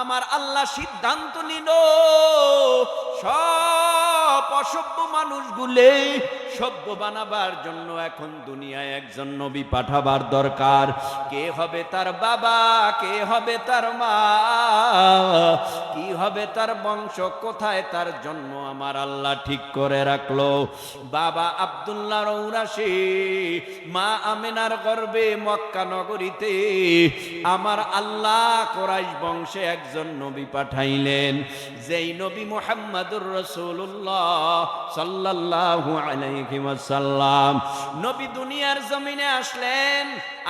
আমার আল্লাহ সিদ্ধান্ত নিল সব অসভ্য মানুষগুলো সভ্য বানাবার জন্য এখন দুনিয়ায় একজন নবী পাঠাবার দরকার। কে হবে তার বাবা, কে হবে তার মা, কি হবে তার বংশ, কোথায় তার জন্ম, আমার আল্লাহ ঠিক করে রাখলো। বাবা আব্দুল্লাহ রৌরাশি, মা আমিনার গর্ভে মক্কা নগরীতে আমার আল্লাহ কুরাইশ বংশে একজন নবী পাঠাইলেন, যেই নবী মুহাম্মদুর রাসূলুল্লাহ সাল্লাল্লাহু আলাইহি ওয়াসাল্লাম। নবী দুনিয়ার জমিনে আসলেন,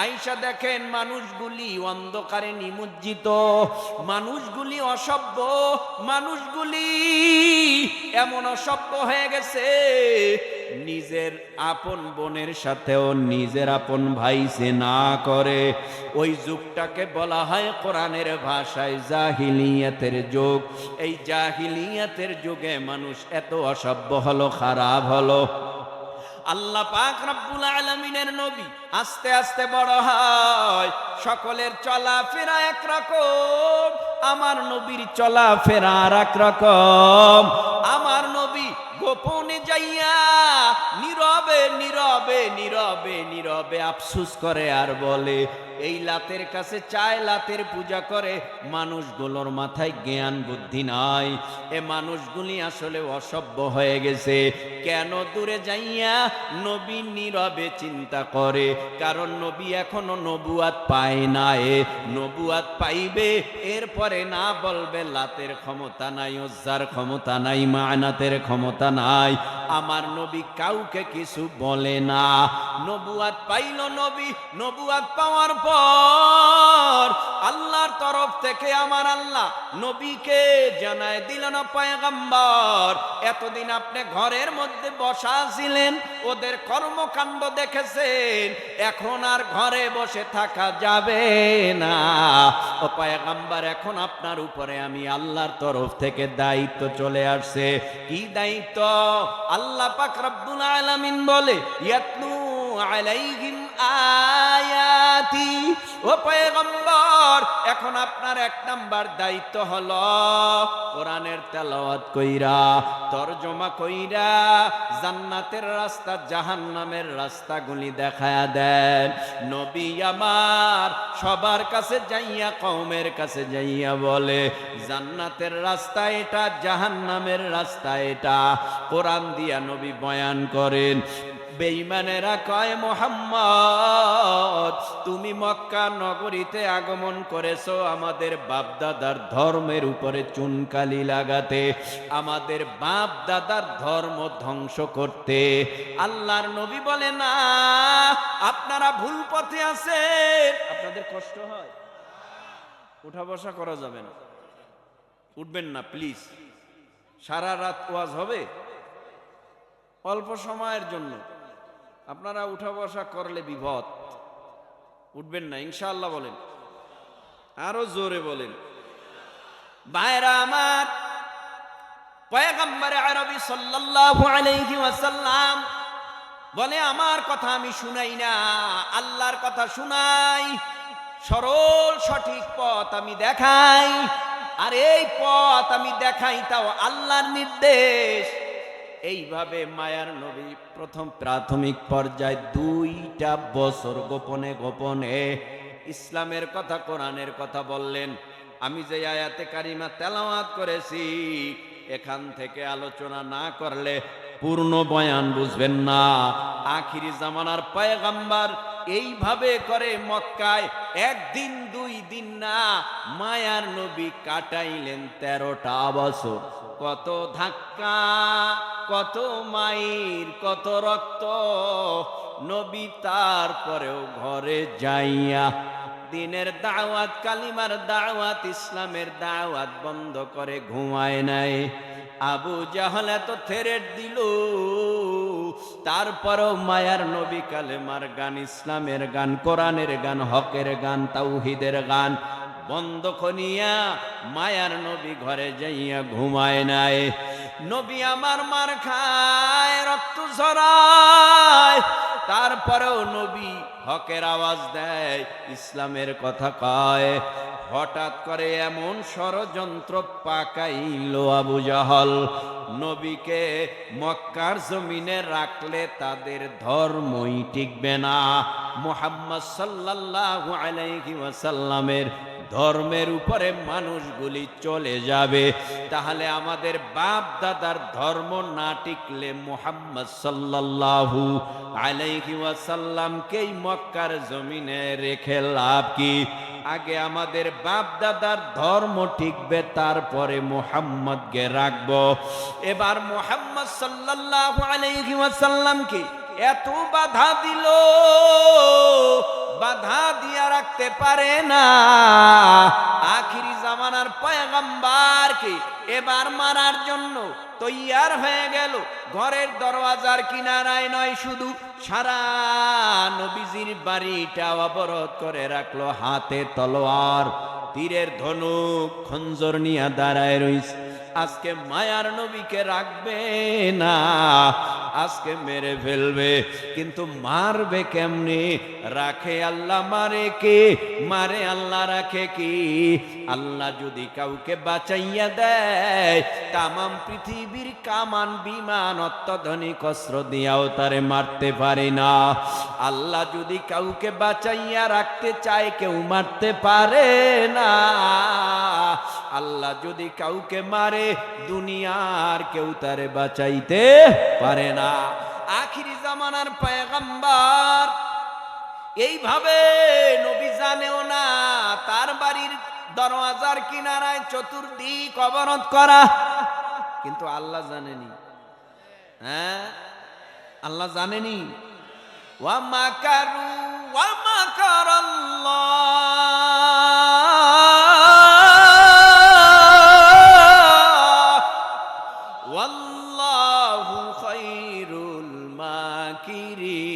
আয়েশা দেখেন মানুষগুলি অন্ধকারে নিমজ্জিত, মানুষগুলি অসভ্য, মানুষগুলি এমন অসভ্য হয়ে গেছে নিজের আপন বোনের সাথেও নিজের আপন ভাই সে না করে। ওই যুগটাকে বলা হয় কোরআনের ভাষায় জাহিলিয়াতের যুগ। এই জাহিলিয়াতের যুগে মানুষ এত অসভ্য হলো, খারাপ হলো। আল্লাহ পাক রব্বুল আলামিনের নবী আস্তে আস্তে বড় হয়, সকলের চলাফেরা একরকম, আমার নবীর চলাফেরা আর একরকম। আমার নবী গোপনে যাইয়া নীরবে নীরবে নীরবে নীরবে আফসোস করে আর বলে, এই লাতের কাছে চায়, লাতের পূজা করে, মানুষগুলোর মাথায় জ্ঞান বুদ্ধি নাই, এ মানুষগুলি আসলে অসভ্য হয়ে গেছে। কেন দূরে যাইয়া নবী নীরবে চিন্তা করে, কারণ নবী এখনো নবুয়াত পায় না, এ নবুয়াত পাইবে, এরপরে না বলবে লাতের ক্ষমতা নাই, উজ্জার ক্ষমতা নাই, মানাতের ক্ষমতা নাই। আমার নবী কাউকে কিছু বলে না। নবুয়াত পাইল নবী, নবুয়াত পাওয়ার পর আল্লাহর তরফ থেকে আমার আল্লাহ নবীকে জানায় দিলেন, পয়গম্বর এতদিন আপনি ঘরের মধ্যে বসা ছিলেন, ওদের কর্মকাণ্ড দেখেছেন, এখন আর ঘরে বসে থাকা যাবে না। ও পয়গম্বর, এখন আপনার উপরে আমি আল্লাহর তরফ থেকে দায়িত্ব চলে আসছে। কি দায়িত্ব? আল্লাহ পাক রব্বুল আলামিন বলে, ইয়াতলু আলাইহিম আয়াতি। ও পয়গম্বর, এখন আপনার এক নাম্বার দায়িত্ব হলো কোরআনের তেলাওয়াত কইরা, তরজমা কইরা জান্নাতের রাস্তা জাহান্নামের রাস্তাগুলি দেখায়া দেন। নবী আমার সবার কাছে যাইয়া, কওমের কাছে যাইয়া বলে, জান্নাতের রাস্তা এটা, জাহান্নামের রাস্তা এটা। কোরআন দিয়া নবী বয়ান করেন। বেঈমানেরা কয়, মুহাম্মদ তুমি মক্কা নগরীতে আগমন করেছো আমাদের বাপ দাদার ধর্মের উপরে চুনকালি লাগাতে, আমাদের বাপ দাদার ধর্ম ধ্বংস করতে। আল্লাহর নবী বলে, না, আপনারা ভুল পথে আছেন। আপনাদের কষ্ট হয়? উঠা বসা করা যাবে না, উঠবেন না প্লিজ। সারা রাত ওয়াজ হবে, অল্প সময়ের জন্য, আপনারা উঠা বসা করলে বিপদ। উঠবেন না ইনশাআল্লাহ বলেন, আরো জোরে বলেন। ভাইরা আমার, পয়গম্বরে আরবি সাল্লাল্লাহু আলাইহি ওয়াসাল্লাম বলে, আমার কথা আমি শুনাই না, আল্লাহর কথা শুনাই, সরল সঠিক পথ আমি দেখাই। আর এই পথ আমি দেখাই তাও আল্লাহর নির্দেশ। এইভাবে মায়ার নবী প্রথম প্রাথমিক পর্যায়ে 2টা বছর গোপনে গোপনে ইসলামের কথা, কোরআনের কথা বললেন। আমি যে আয়াতে কারিমা তেলাওয়াত করেছি, এখান থেকে আলোচনা না করলে পূর্ণ বয়ান বুঝবেন না। আখিরি জামানার পয়গম্বর এইভাবে করে মক্কায় 1 দিন 2 দিন না, মায়ার নবী কাটাইলেন 13টা বছর। কত ধাক্কা, কত মাইর, কত রক্ত। নবী তারপরেও ঘরে যাইয়া দিনের দাওয়াত, কালিমার দাওয়াত, ইসলামের দাওয়াত বন্ধ করে ঘুমায় নাই। আবু জাহল এত থ্রেট দিল, তারপরও মায়ার নবী কালেমার গান, ইসলামের গান, কোরআনের গান, হকের গান, তাওহীদের গান বন্ধ করিয়া মায়ার নবী ঘরে যাইয়া ঘুমায় নাই। নবী আমার মার খায়, রক্ত ঝরায়, তারপরেও নবী হকের আওয়াজ দেয়, ইসলামের কথা কয়। হঠাৎ করে এমন ষড়যন্ত্র পাকাইল আবু জাহল, নবীকে মক্কার জমিনে রাখলে তাদের ধর্মই টিকবে না, মুহাম্মদ সাল্লাল্লাহু আলাইহি ওয়াসাল্লামের ধর্মের উপরে মানুষগুলি চলে যাবে। তাহলে আমাদের বাপ দাদার ধর্ম না টিকলে মুহাম্মদ সাল্লাল্লাহু আলাইহি ওয়াসাল্লামকেই মক্কার জমিনে রেখে লাভ কি? আগে আমাদের বাপ দাদার ধর্ম টিকবে, তারপরে মুহাম্মদকে রাখবো। এবার মুহাম্মদ সাল্লাল্লাহু আলাইহি ওয়াসাল্লামকে এত বাধা দিল, বাধা দিয়া রাখতে পারে না। আখিরি জামানার পয়গম্বরকে এবার মারার জন্য তৈয়ার হয়ে গেল। ঘরের দরওয়াজার কিনারায় নয়, শুধু সারা নবীজির বাড়িটা অবরোধ করে রাখলো। হাতে তলোয়ার, তীরের ধনুক, খঞ্জর নিয়ে দাঁড়ায় রইছে। আজকে মায়ার নবীকে রাখবে না, আজকে মেরে ফেলবে। কিন্তু মারবে কেমনে? রাখে আল্লাহ, মারে কে? মারে আল্লাহ, রাখে কি? আল্লাহ যদি কাউকে বাঁচাইয়া দেয়, তামাম পৃথিবীর কামান বিমান অত্যাধুনিক অস্ত্র দিয়াও তারে মারতে পারে না। আল্লাহ যদি কাউকে বাঁচাইয়া রাখতে চায়, কেউ মারতে পারে না। আল্লাহ যদি কাউকে মারে, দুনিয়ার কেউ তারে বাঁচাইতে পারে না। আখিরি জামানার পয়গম্বর এইভাবে নবী জানেও না, তার বাড়ির দরওয়াজার কিনারায় চতুর্দিক অবরোধ করা। কিন্তু আল্লাহ জানেনি, হ্যাঁ আল্লাহ জানেনি। ওয়া মাকারু ওয়া মাকারাল্লাহ ওয়াল্লাহু খায়রুল মাকিরিন।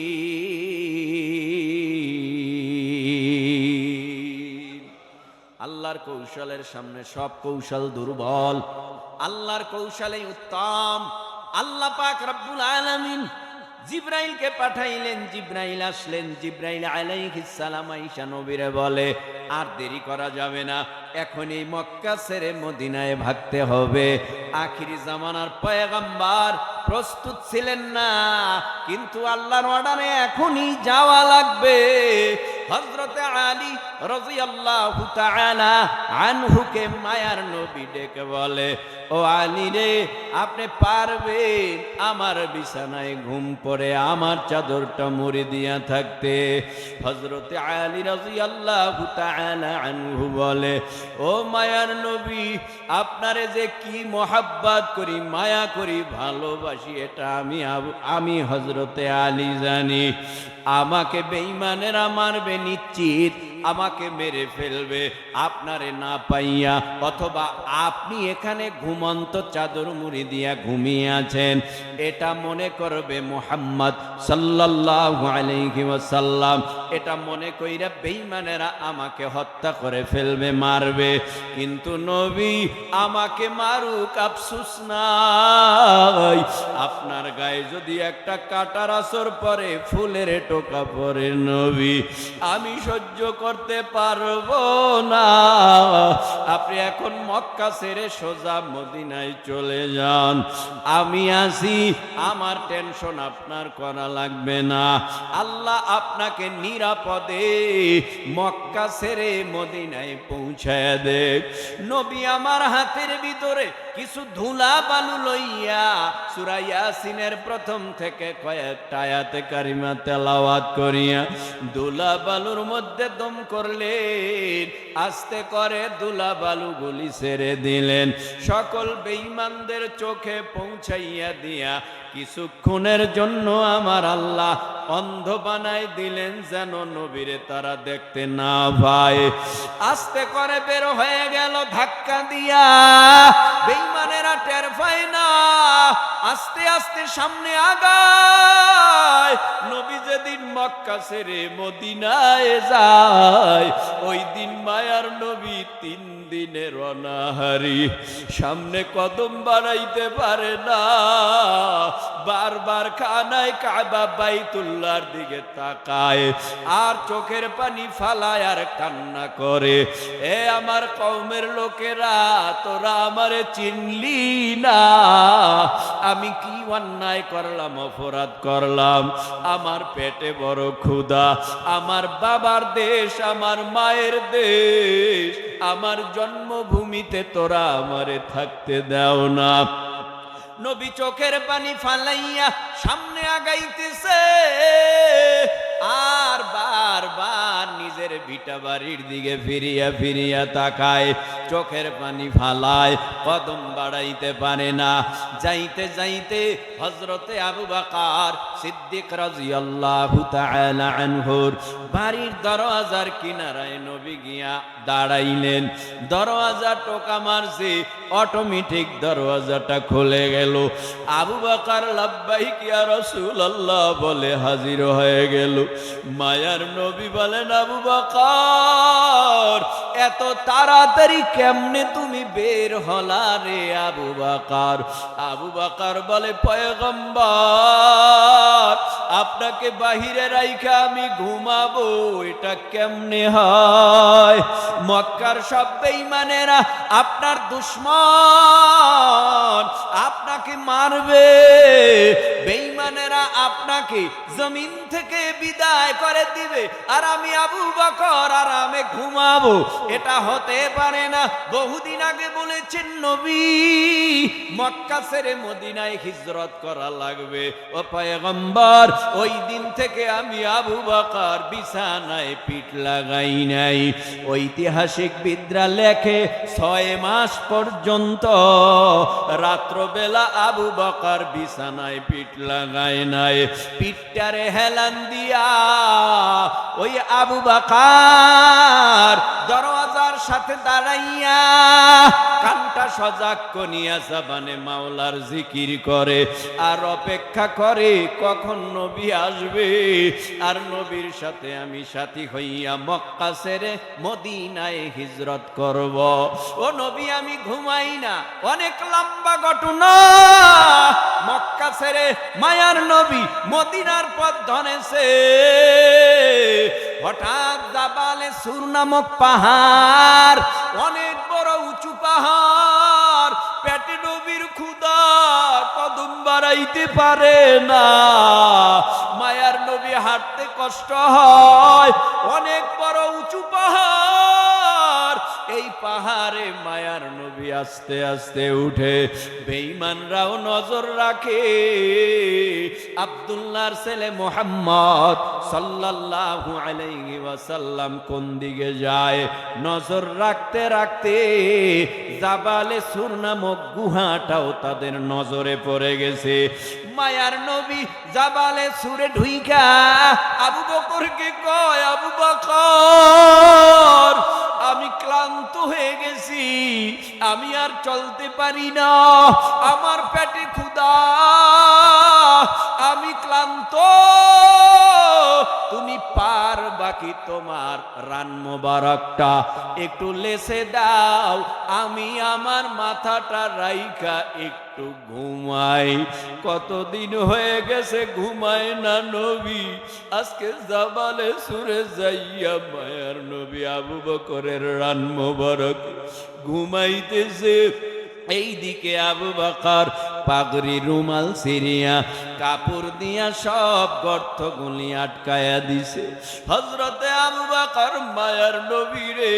আল্লাহর কৌশলের সামনে সব কৌশল দুর্বল, আল্লাহর কৌশলেই উত্তম। আল্লাহ পাক রব্বুল আলামিন জিব্রাইলকে পাঠাইলেন, জিব্রাইল আসলেন। জিব্রাইল আলাইহিস সালাম আয়েশা নবীরে বলে, আর দেরি করা যাবে না, এখন এই মক্কা ছেড়ে মদিনায় ভাগতে হবে। আখিরি জামানার পয়গম্বর প্রস্তুত ছিলেন না, কিন্তু আল্লাহর অর্ডারে এখনই যাওয়া লাগবে। হযরতে আলী রাদিয়াল্লাহু তাআলা আনহুকে মায়ার নবী ডেকে বলে, ও আলী রে, আপনি পারবেন আমার বিছানায় ঘুম পড়ে আমার চাদরটা মুড়ি দিয়া থাকতে? হযরতে আলী রাদিয়াল্লাহু তাআলা আনহু বলে, ও মায়ার নবী, আপনারে যে কি মোহাব্বত করি, মায়া করি, ভালোবাসি, এটা আমি হযরতে আলী জানি। আমাকে বেঈমানেরা মারবে নিশ্চিত, আমাকে মেরে ফেলবে আপনারে না পাইয়া, অথবা আপনি এখানে ঘুমন্ত চাদর মুড়ি দিয়া ঘুমিয়ে আছেন, এটা মনে করবে মুহাম্মদ সাল্লাল্লাহু আলাইহি ওয়াসাল্লাম। এটা মনে কইরা বেঈমানেরা আমাকে হত্যা করে ফেলবে, মারবে। কিন্তু নবী আমাকে মারুক, আফসোস নাই। আপনার গায়ে যদি একটা কাঁটার আসর পরে, ফুলের টোকা পরে, নবী আমি সহ্য করতে পারবো না। আপনি এখন মক্কা ছেড়ে সোজা মদিনায় চলে যান, আমি আসি, আমার টেনশন আপনার করা লাগবে না। আল্লাহ আপনাকে নিরাপদে মক্কা ছেড়ে মদিনায় পৌঁছায় দে। নবী আমার হাতের ভিতরে কিছু ধুলা বালু লইয়া সূরা ইয়াসিনের প্রথম থেকে কয়েকটা আয়াতে কারিমা তেলাওয়াত করিয়া ধুলা বালুর মধ্যে দম করলেন, আস্তে করে ধুলা বালু গুলি ছেড়ে দিলেন। সকল বেঈমানদের চোখে পৌঁছাইয়া দিয়া কিছুক্ষণের জন্য আমার আল্লাহ অন্ধ বানাই দিলেন, যেন নবীরে তারা দেখতে না পায়। আস্তে করে বের হয়ে গেল ধাক্কা দিয়া, বেঈমানেরা টের পায় না। আস্তে আস্তে সামনে আগায়। নবী যেদিন মক্কা ছেড়ে মদিনায় যায়, ওই দিন মায়ার নবী 3 দিনের অনাহারি, সামনে কদম বাড়াইতে পারে না, বারবার খানায় কাবা বাইতুল্লাহর দিকে তাকায় আর চোখের পানি ফালায় আর কান্না করে, এ আমার কওমের লোকেরা, তোরা আমারে চিনলি না, আমি কি অন্যায় করলাম, অপরাধ করলাম, আমার পেটে বড় ক্ষুধা, আমার বাবার দেশ, আমার মায়ের দেশ, আমার জন্মভূমিতে তোরা আমারে থাকতে দাও না। নবী চোখের পানি ফালাইয়া সামনে আগাইতেছে আর বারবার নিজের ভিটা বাড়ির দিকে ফিরিয়া ফিরিয়া তাকায়, চোখের পানি ফালায়, কদম বাড়াইতে পারে না। যাইতে যাইতে হযরতে আবু বকর সিদ্দিক রাদিয়াল্লাহু তাআলা আনহুর বাড়ির দরওয়াজার কিনারায় নবী গিয়া দাঁড়াইলেন। দরওয়াজা টোকা মারছে, অটোমেটিক দরওয়াজাটা খুলে গেল। আবু বকর লাব্বাইক ইয়া রাসূলুল্লাহ বলে হাজির হয়ে গেল। মায়ার নবী বলেন, আবু বকর, এত তাড়াতাড়ি কেমনে তুমি বের হলা রে আবু বকর? আবু বকর বলে, পয়গম্বর, আপনাকে বাহিরে রাইখা আমি ঘুমাবো, এটা কেমনে হয়? মক্কার সব বেঈমানেরা আপনার দুশমন, আপনাকে মারবে, বেঈমানেরা আপনাকে জমিন থেকে বিদায় করে দিবে, আর আমি আবু বকর আরামে ঘুমাবো, এটা হতে পারে না। বহুদিন আগে বলেছেন নবী, মক্কা ছেড়ে মদিনায় হিজরত করা লাগবে। ও পয়গম্বর, ওই দিন থেকে আমি আবু বকর বিছানায় পিঠ লাগাই নাই। ঐতিহাসিকবিদরা লেখে 6 মাস পর্যন্ত রাত্রবেলা আবু বকর বিছানায় পিঠ লাগায় নাই। পিঠটারে হেলান দিয়া ওই আবু বকর দরওয়াজার সাথে দাঁড়াইয়া কানটা সজাগ করিয়া জবানে মাওলার জিকির করে আর অপেক্ষা করে কখন নবী আসবে, আর নবীর সাথে আমি সাথী হইয়া মক্কা ছেড়ে মদিনায় হিজরত করব। ও নবী, আমি ঘুমাই না। অনেক লম্বা ঘটনা। মক্কা ছেড়ে মায়ার নবী মদিনার পথ ধরেছে। হঠাৎ জাবালে সুর নামক পাহাড়, অনেক বড় উঁচু পাহাড়, পেটে নবীর ক্ষুধা, কদম বাড়াইতে পারে না। মায়ার নবী হাঁটতে কষ্ট হয়। অনেক বড় উঁচু পাহাড়, এই পাহাড়ে মায়ার নবী আস্তে আস্তে উঠে। বেঈমানরাও নজর রাখে। আব্দুল্লাহর ছেলে মুহাম্মদ সাল্লাল্লাহু আলাইহি ওয়াসাল্লাম কোন দিকে যায়, নজর রাখতে রাখতে জাবালে সুর নামক গুহাটাও তাদের নজরে পড়ে গেছে। মায়ার নবী জাবালে সুরে ঢুইকা আবু বকরকে কয়, আবু বকর, আমি ক্লান্ত হয়ে গেছি, আমি আর চলতে পারি না, আমার পেটে ক্ষুধা, আমি ক্লান্ত, তুমি পারবা কি তোমার রান মোবারকটা একটু লেসে দাও, আমি আমার মাথাটা রাইখা একটু ঘুমাই। কতদিন হয়ে গেছে ঘুমাই না নবী। আজকে জাবালে সুরে যাইয়া মায়ার নবী আবু বকরের রান মোবারক ঘুমাইতেছে। এইদিকে আবু বকর পাগড়ি রুমাল সিরিয়া কাপড় দিয়া সব গর্তগুলি আটকায়া দিছে। হযরতে আবু বকর মায়ার নবীরে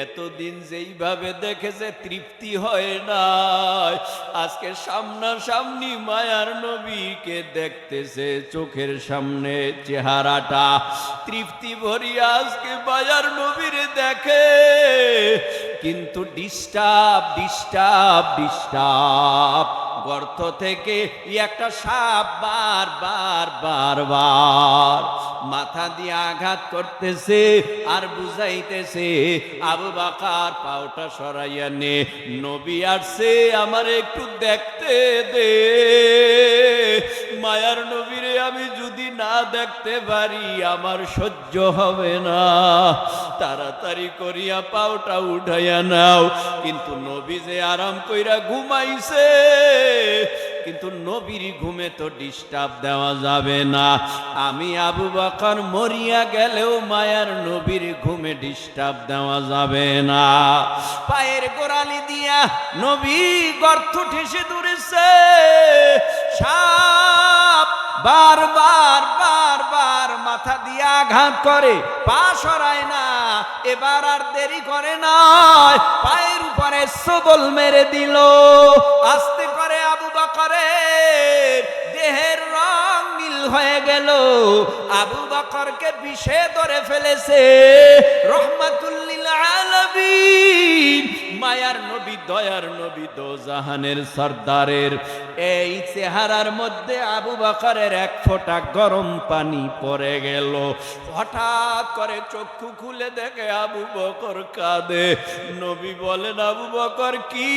এতদিন যেইভাবে দেখেছে তৃপ্তি হয় না, আজকে সামনাসামনি মায়ার নবীকে দেখতেছে, চোখের সামনে চেহারাটা তৃপ্তি ভরিয়া আজকে মায়ার নবীরে দেখে। কিন্তু ডিস্টার্ব ডিস্টার্ব ডিস্টার্ব, গর্ত থেকে একটা সাপ বারবার বারবার মাথা দিয়ে আঘাত করতেছে আর বুঝাইতেছে, আবু বকর পাওটা সরাইয়া নে, নবী আসছে, আমার একটু দেখতে দে। মায়ার নবীরে আমি যদি না দেখতে পারি আমার সহ্য হবে না, তাড়াতাড়ি করিয়া পাওটা উঠাইয়া নাও। কিন্তু নবী যে আরাম কইরা ঘুমাইছে, কিন্তু নবীর ঘুমে তো ডিস্টার্ব দেওয়া যাবে না। আমি আবু বকর মরিয়া গেলেও মায়ার নবীর ঘুমে ডিস্টার্ব দেওয়া যাবে না। পায়ের গোড়ালি দিয়া নবী গর্ত ঠেসে দূরেছে। সাপ বারবার বারবার মাথা দিয়া আঘাত করে, পা সরায় না। এবার আর দেরি করে নাই, পায়ের উপরে সবল মেরে দিল। আস্তে করে আবু বকরের দেহের রং নীল হয়ে গেল। আবু বকরকে বিষে ধরে ফেলেছে। রহমাতুল লিল আলামিন মায়ার নবী, দয়ার নবী, দোজাহানের সরদারের এই চেহারার মধ্যে আবু বকরের এক ফোঁটা গরম পানি পড়ে গেল। হঠাৎ করে চক্ষু খুলে দেখে আবু বকর কাঁদে। নবী বলেন, আবু বকর কি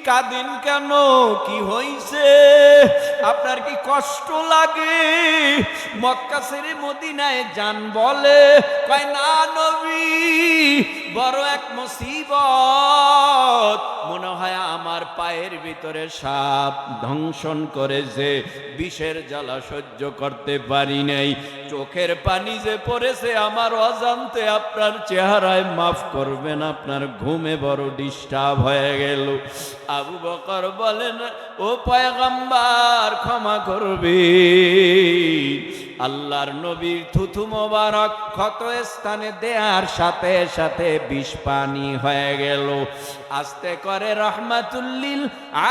কাঁদেন কেন? কি হইছে? আপনার কি কষ্ট লাগে? মক্কা ছেড়ে মদিনায় যান বলে। কয় না নবী, বড় এক মুসিবত। মনে হয় আমার পায়ের ভিতরে সাপ দংশন করেছে, বিষের জ্বালা সহ্য করতে পারি নাই। চোখের পানি যে পড়েছে আমার অজান্তে, আপনার চেহারায় মাফ করবেন, আপনার ঘুমে বড় ডিস্টার্ব হয়ে গেল। আবু বকর বলেন, ও পয়গম্বর ক্ষমা করবে। আল্লাহর নবীর থুথু মোবারক ক্ষত স্থানে দেয়ার সাথে সাথে বিষ পানি হয়ে গেল। আস্তে করে রহমাতুল লিল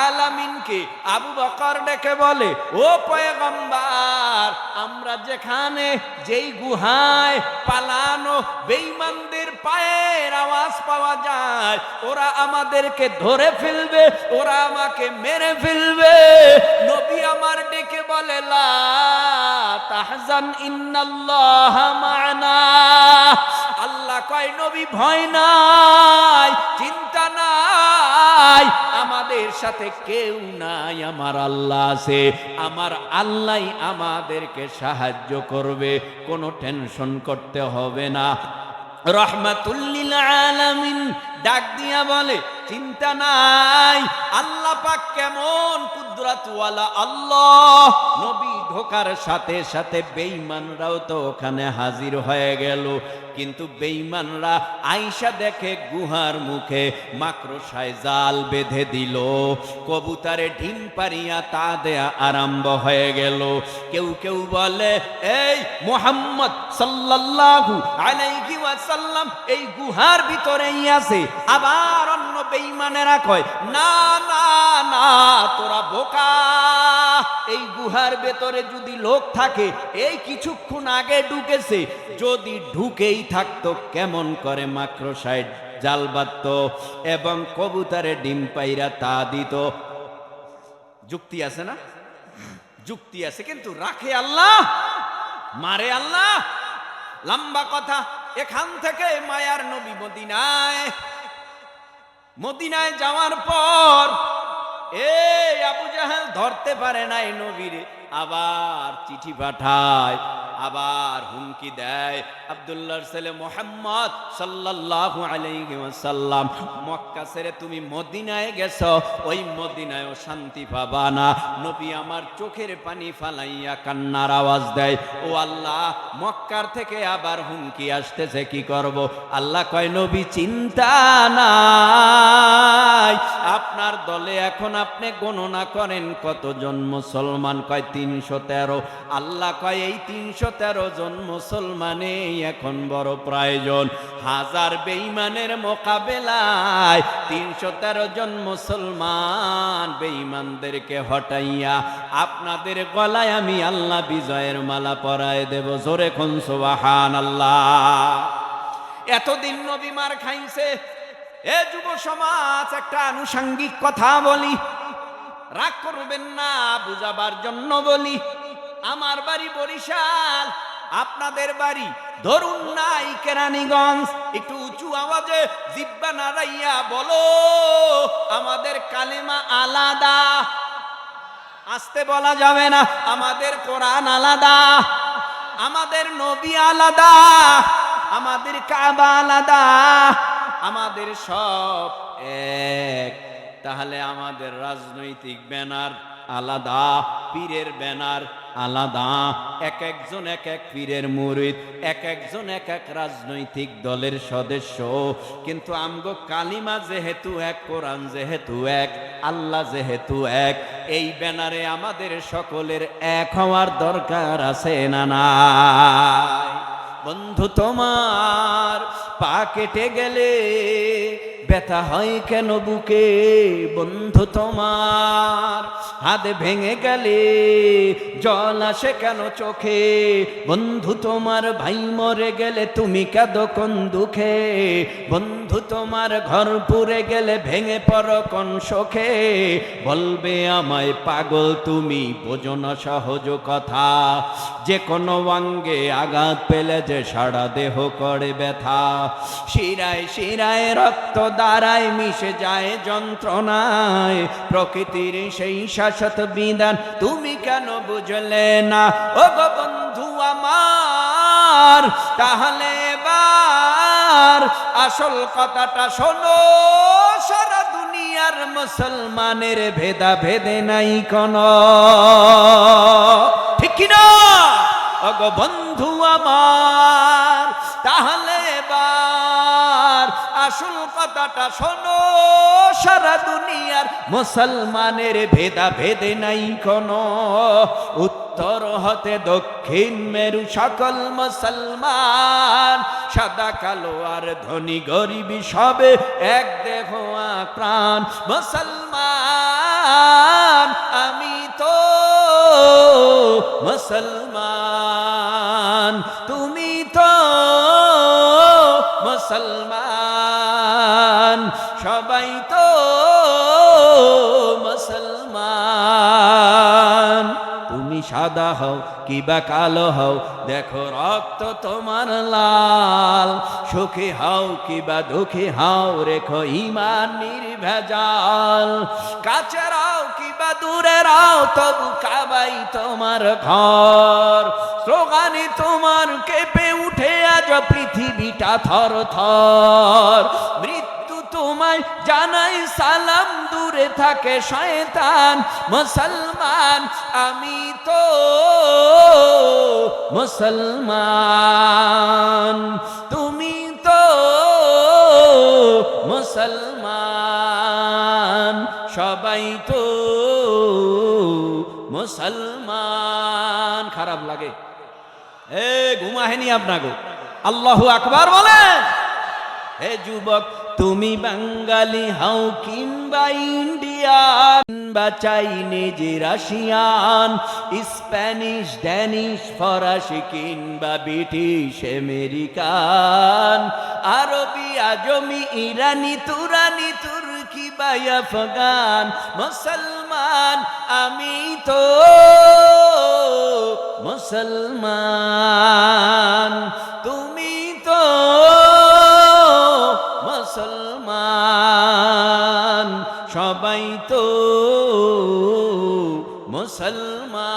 আলামিনকে আবু বকর ডেকে বলে, ও পয়গম্বর, আমরা যেখানে যেই গুহায় পালানো বেঈমানদের পায়ের আওয়াজ পাওয়া যায়, ওরা আমাদেরকে ধরে ফেলবে, ওরা আমাকে মেরে ফেলবে। নবী আমার ডেকে বলে, লা তাহজান ইন্নাল্লাহা মা'না। আল্লাহ কয়, নবী ভয় নাই, চিন্তা নাই, আমাদের সাথে কেউ নাই, আমার আল্লাহ আছে, আমার আল্লাহই আমাদেরকে সাহায্য করবে, কোনো টেনশন করতে হবে না। রহমাতুল লিল আলামিন ডাক দিয়া বলে, চিন্তা নাই, আল্লাহ পাক কেমন কুদরতওয়ালা আল্লাহ। নবী ঢোকার সাথে সাথে বেঈমানরাও তো ওখানে হাজির হয়ে গেল। কিন্তু বেঈমানরা আইসা দেখে গুহার মুখে মাকড়সায় জাল বেঁধে দিল। কবুতরে ডিম পারিয়া তা দেয়া আরম্ভ হয়ে গেল। কেউ কেউ বলে, এই মুহাম্মদ সাল্লাল্লাহু আলাইহি ওয়াসাল্লাম এই গুহার ভিতরেই আছে। আবার অন্য বেঈমানেরা কয়, না না না, তোরা বোকা, এই গুহার ভেতরে যদি লোক থাকে, এই কিছুক্ষণ আগে ঢুকেছে, যদি ঢুকেই থাকতো কেমন করে মাকড়সায় জাল বাঁধত এবং কবুতরে ডিম পাইরা তা দিত। যুক্তি আছে না? যুক্তি আছে, কিন্তু রাখে আল্লাহ, মারে আল্লাহ। লম্বা কথা। এখান থেকে মায়ার নবী মদিনায় যাওয়ার পর এই আবু জাহেল ধরতে পারে নাই নবীরে, আবার চিঠি পাঠায়, আবার হুমকি দেয়। আব্দুল্লাহর ছেলে মুহাম্মদ সাল্লাল্লাহু আলাইহি ওয়াসাল্লাম, মক্কা ছেড়ে তুমি মদিনায় গেছো, ওই মদিনায়ও শান্তি পাবা না। নবী আমার চোখের পানি ফালাইয়া কান্নার আওয়াজ দেয়, ও আল্লাহ, মক্কার থেকে আবার হুমকি আসতেছে, কি করব? আল্লাহ কয়, নবী চিন্তা নাই, আপনার দলে এখন আপনি গণনা করেন কতজন মুসলমান। কয় 313। আল্লাহ কয়, এই 313 জন মুসলমানে এখন বড় প্রয়োজন। 1000 বেঈমানের মোকাবেলায় 313 জন মুসলমান বেঈমানদেরকে হটাইয়া আপনাদের গলায় আমি আল্লাহ বিজয়ের মালা পরায় দেব। জোরে কোন সুবহানাল্লাহ। এতদিন নবী মার খাইছে। এ যুব সমাজ, একটা আনুষঙ্গিক কথা বলি, রাগ করবেন না, বুঝাবার জন্য বলি। আমার বাড়ি বরিশাল, আপনাদের বাড়ি ধরুন নাই কেরানীগঞ্জ। একটু উঁচু আওয়াজে জিব্বা নাড়াইয়া বলো, আমাদের কালেমা আলাদা, আসতে বলা যাবে না। আমাদের কোরআন আলাদা, আমাদের নবী আলাদা, আমাদের কাবা আলাদা, আমাদের সব এক। তাহলে আমাদের রাজনৈতিক ব্যানার আলাদা, পীরের ব্যানার আলাদা, এক একজন এক এক পীরের মুরিদ, এক একজন এক এক রাজনৈতিক দলের সদস্য। কিন্তু আমগো কালিমা যেহেতু এক, কোরআন যেহেতু এক, আল্লাহ যেহেতু এক, এই ব্যানারে আমাদের সকলের এক হওয়ার দরকার আছে না নাই? বন্ধু তোমার পা কেটে গেলে ব্যথা হয় কেন বুকে? বন্ধু তোমার হাত ভেঙে গেলে জল আসে কেন চোখে? বন্ধু তোমার ভাই মরে গেলে তুমি কাঁদো কোন দুঃখে? বন্ধু তোমার ঘর পুড়ে গেলে ভেঙে পড়ো কোন শোকে? বলবে আমায় পাগল তুমি, বোঝো না সহজ কথা, যে কোনো অঙ্গে আঘাত পেলে যে সারা দেহ করে ব্যথা, শিরায় শিরায় রক্ত দ্বারায় মিশে যায় যন্ত্রণায়, প্রকৃতির সেই শাশ্বত বিধান তুমি কেন বুঝলে না? ও গো বন্ধু আমার, তাহলে এবার আসল কথাটা শোনো, সারা দুনিয়ার মুসলমানের ভেদা ভেদে নাই কোনো, ঠিক কিনা? ও গো বন্ধু আমার, তাহলে এবার আসল কথাটা শোনো, সারা দুনিয়ার মুসলমানের ভেদা ভেদে নাই কোনো। উত্তর হতে দক্ষিণ মেরু সকল মুসলমান, সাদা কালো আর ধনী গরিবি সবে এক দেহ প্রাণ। মুসলমান আমি তো মুসলমান, তুমি তো মুসলমান, সবাই তো মুসলমান। তুমি সাদা হও কিবা কালো হও, দেখো রক্ত তোমার লাল, সুখী হও কিবা দুঃখী হও, রেখো ঈমান নির্ভেজাল। কাছে রাও কিবা দূরে রাও, তবু কাবাই তোমার ঘর। স্লোগানে তোমার কেঁপে উঠে আজ পৃথিবীটা থর থর। মৃত্যু তোমায় জানাই সালাম, দূরে থাকে শয়তান। মুসলমান আমি তো মুসলমান, তুমি তো মুসলমান, সবাই তো মুসলমান। খারাপ লাগে? ঘুমাহেনি আপনাকে? আল্লাহু আকবার বলেন। হে যুবক, তুমি বাঙালি হও কিংবা ইন্ডিয়ান বা চাইনিজ রাশিয়ান, স্প্যানিশ ড্যানিশ ফরাসি কিংবা ব্রিটিশ আমেরিকান, আরবি আজমি ইরানি তুরানি তুর্কি বা আফগান, মুসলমান আমি তো মুসলমান, তুমি তো মুসলমান, সবাই তো মুসলমান।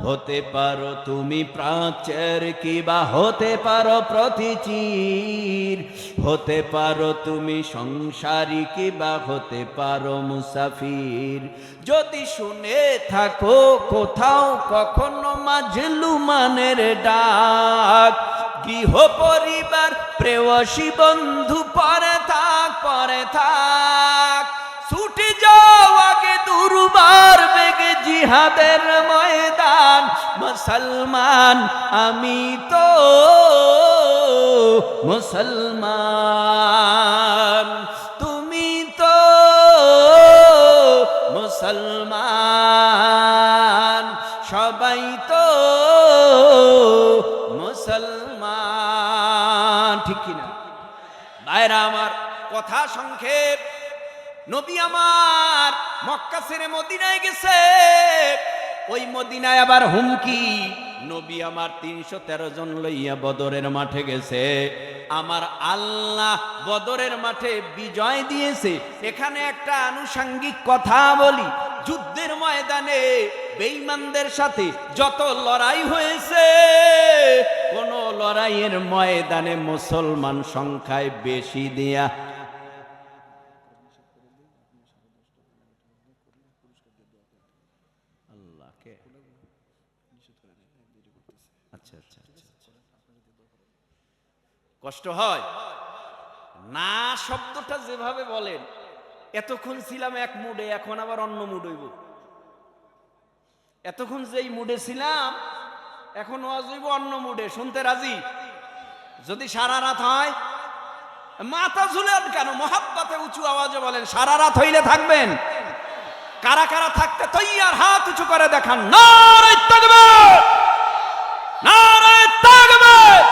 হতে পারো তুমি প্রাচ্যের কিবা হতে পারো প্রতিচির, হতে পারো তুমি সংসারী কিবা হতে পারো মুসাফির। যদি শুনে থাকো কোথাও কখনো মাজলুমানের ডাক, গৃহ পরিবার প্রেয়সী বন্ধু পরে থাক, পরে থাক, ছুটে যাও আগে দুর্বার বেগে জিহাদের ময়দান। মুসলমান আমি তো মুসলমান, তুমি তো মুসলমান, সবাই তো মুসলমান, ঠিক কিনা? ভাইরা আমার, কথা সংক্ষেপ। নবী আমার মক্কা ছেড়ে মদিনায় গেছে, ওই মদিনায় আবার হুমকি, নবী আমার 313 জন লইয়া বদরের মাঠে গেছে। আমার আল্লাহ বদরের মাঠে বিজয় দিয়েছে। এখানে একটা আনুষঙ্গিক কথা বলি, যুদ্ধের ময়দানে বেঈমানদের সাথে যত লড়াই হয়েছে, কোন লড়াইয়ের ময়দানে মুসলমান সংখ্যায় বেশি দিয়া আল্লাহকে আচ্ছা আচ্ছা আচ্ছা কষ্ট হয় না। শব্দটা যেভাবে বলেন, এতক্ষণ ছিলাম এক মুডে, এখন আবার অন্য মুড হইব। এতক্ষণ যেই মুডে ছিলাম, এখন ওয়াজ হইব অন্য মুডে। শুনতে রাজি? যদি সারা রাত হয়, মাথা ঝুলেন কেন? মহাব্বতে উঁচু আওয়াজে বলেন, সারা রাত হইলে থাকবেন? কারা কারা থাকতে তৈয়ার হাত উঁচু করে দেখান। নারায়ে তাকবীর, নারায়ে তাকবীর।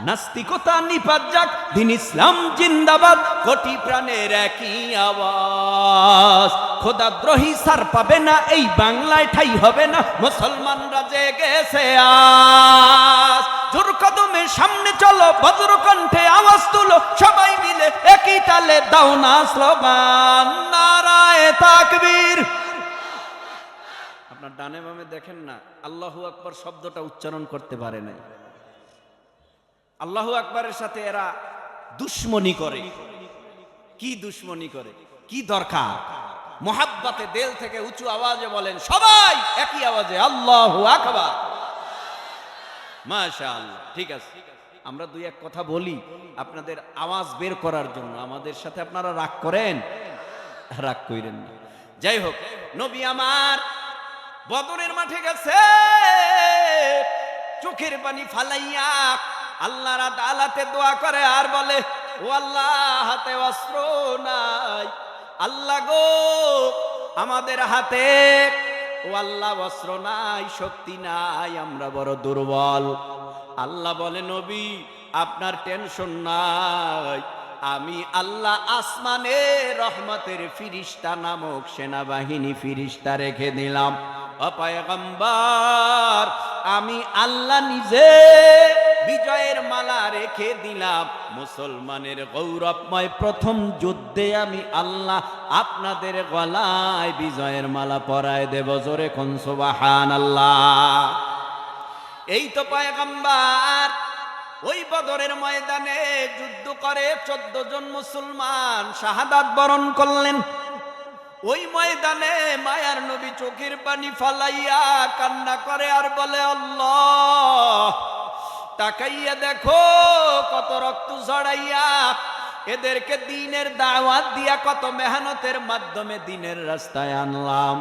নাস্তিকতা নিপাত যাক, দিন ইসলাম জিন্দাবাদ, কোটি প্রাণের একই আওয়াজ। খোদাদ্রোহী সার পাবে না, এই বাংলায় ঠাই হবে না, মুসলমানরা জেগেছে আজ। জোর কদমে সামনে চলো, বজ্র কণ্ঠে আওয়াজ তুলো, সবাই মিলে একই তালে দাও না স্লোগান, নারায়ে তাকবীর। আপনার ডানে বামে দেখেন না, আল্লাহু আকবার শব্দটা উচ্চারণ করতে পারে নাই। আল্লাহু আকবারের সাথে এরা দুশ্মনী করে। কি দুশ্মনী করে? কি দরকার? মোহাব্বতে দিল থেকে উঁচু আওয়াজে বলেন সবাই একই আওয়াজে, আল্লাহু আকবার। মাশাআল্লাহ। ঠিক আছে, আমরা দুই এক কথা বলি আপনাদের আওয়াজ বের করার জন্য। আমাদের সাথে আপনারা রাগ করেন? রাগ কইরেন না। যাই হোক, নবী আমার বদরের মাঠে গেছে, চোখের পানি ফালাইয়া আল্লাহর আদালতে দোয়া করে আর বলে, ও আল্লাহ, হাতে অস্ত্র নাই। আল্লাহ গো, আমাদের হাতে ও আল্লাহ অস্ত্র নাই, শক্তি নাই, আমরা বড় দুর্বল। আল্লাহ বলে, নবী আপনার টেনশন নাই, আমি আল্লাহ আসমানে রহমতের ফিরিস্তা নামক সেনাবাহিনী ফিরিস্তা রেখে দিলাম। ও পয়গম্বর, আমি আল্লাহ নিজে বিজয়ের মালা রেখে দিলাম। মুসলমানের গৌরবময় প্রথম যুদ্ধে আমি আল্লাহ আপনাদের গলায় বিজয়ের মালা পরায় দেব। জোরে কোন সুবহানাল্লাহ। এই তো পয়গম্বর ওই বদরের ময়দানে যুদ্ধ করে 14 জন মুসলমান শাহাদাত বরণ করলেন। ওই ময়দানে মায়ার নবী চোখের পানি ফালাইয়া কান্না করে আর বলে, আল্লাহ, তাকাইয়া দেখো কত রক্ত ঝরাইয়া এদেরকে দ্বীনের দাওয়াত দিয়া কত মেহনতের মাধ্যমে দ্বীনের রাস্তায় আনলাম।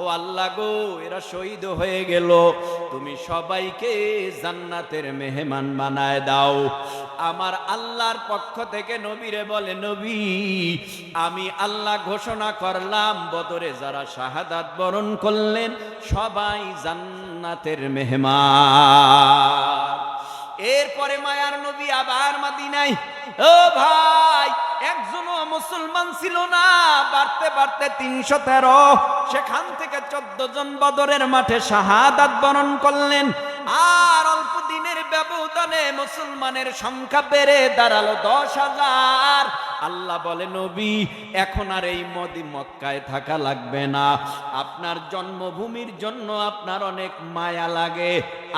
ও আল্লাহ গো, এরা শহীদ হয়ে গেল, তুমি সবাইকে জান্নাতের মেহমান বানায় দাও। আমার আল্লাহর পক্ষ থেকে নবীরে বলে, নবী আমি আল্লাহ ঘোষণা করলাম, বদরে যারা শাহাদাত বরণ করলেন সবাই জান্নাতের মেহমান। এরপরে মায়ার নবী আবার মদিনায়। ও ভাই, একজনও মুসলমান ছিল না, বাড়তে বাড়তে 313। সেখান থেকে 14 জন বদরের মাঠে শাহাদাত বরণ করলেন। আর অল্প দিনের ব্যবধানে মুসলমানের সংখ্যা বেড়ে দাঁড়ালো 10,000। আল্লাহ বলে, নবী এখন আর এই মক্কায় থাকা লাগবে না। আপনার জন্মভূমির জন্য আপনার অনেক মায়া লাগে,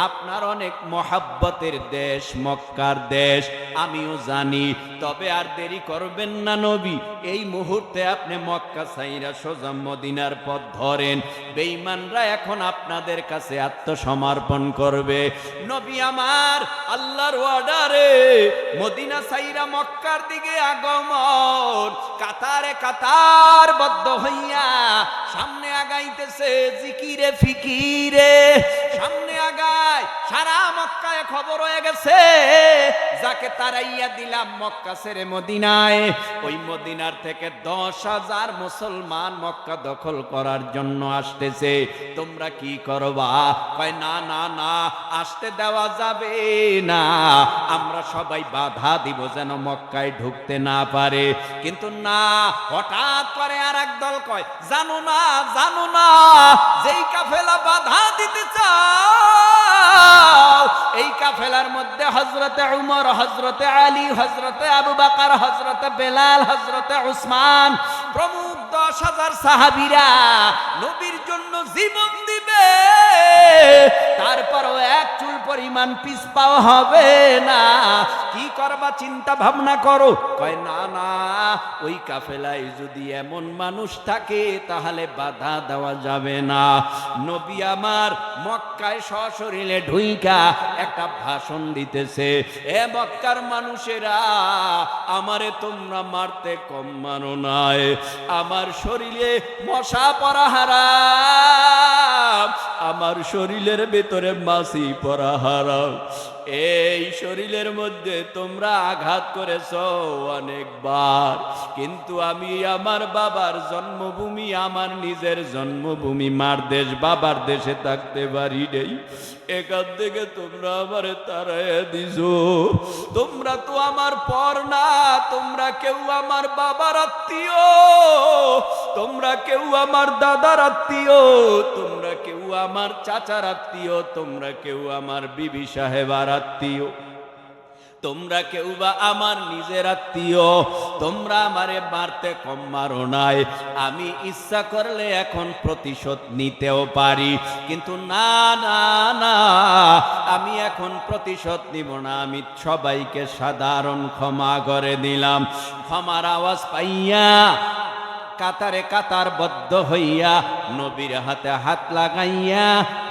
আপনার অনেক মহাব্বতের দেশ মক্কার দেশ, আমিও জানি। তবে আর দেরি করবেন না নবী, এই মুহূর্তে আপনি মক্কা ছাইরা সোজা মদিনার পথ ধরেন। বেঈমানরা এখন আপনাদের কাছে আত্মসমর্পণ করবে। নবী আমার আল্লাহর অর্ডারে মদিনা ছাইরা মক্কার দিকে আগমন। কাতারে কাতার বদ্ধ হইয়া সামনে আগাইতেছে জিকিরে ফিকিরে, সামনে আগায় সারা মক্কায় খবর হয়ে গেছে, যাকে তাড়াইয়া দিলাম মক্কা ছেড়ে মদিনায়, ওই মদিনার থেকে 10,000 মুসলমান মক্কা দখল করার জন্য আসতেছে। তোমরা কি করবা? কয় না না না, আসতে দেওয়া যাবে না, আমরা সবাই বাধা দিব যেন মক্কায় ঢুকতে না পারে। কিন্তু না, হঠাৎ করে আর এক দল কয়, জানো না জানো না, যেই কাফেলা বাধা দিতে চাও, এই কাফেলার মধ্যে হযরতে উমর, হযরতে আলী, হযরতে আবু বকর, হযরতে বেলাল, হযরতে উসমান প্রমুখ 10,000 সাহাবীরা নবীর জন্য জীবন দিবে, তারপরও এক চুল পরিমাণ পিছপাও হবে না। কি করবা চিন্তা ভাবনা করো। কয় না না, ওই কাফেলায় যদি এমন মানুষ থাকে তাহলে বাধা দেওয়া যাবে না। নবী আমার মক্কায় সশরীরে ঢুইকা একটা ভাষণ দিতেছে, এ মক্কার মানুষেরা, আমারে তোমরা মারতে কম মানো নাই, আমার শরীরে মশা পরা হারাম, আমার শরীরের ভেতরে মাছি পরা হারাম, এই শরীরের মধ্যে তোমরা আঘাত করেছ অনেকবার, কিন্তু আমি আমার বাবার জন্মভূমি, আমার নিজের জন্মভূমি মার দেশ বাবার দেশে থাকতে পারি নেই, এখান থেকে তোমরা আমারে তাড়াইয়া দিছো। তোমরা তো আমার পর না, তোমরা কেউ আমার বাবার আত্মীয়, তোমরা কেউ আমার দাদার আত্মীয়, তোমরা কেউ আমার চাচার আত্মীয়, তোমরা কেউ আমার বিবি সাহেবার আত্মীয়, তোমরা কেউ বা আমার নিজের আত্মীয়, তোমরা আমারে মারতে কম মারো নাই। আমি ইচ্ছা করলে এখন প্রতিশোধ নিতেও পারি, কিন্তু না না না, আমি এখন প্রতিশোধ নিব না, আমি সবাইকে সাধারণ ক্ষমা করে দিলাম। ক্ষমার আওয়াজ পাইয়া কাতারে কাতারবদ্ধ হইয়া নবীর হাতে হাত লাগাইয়া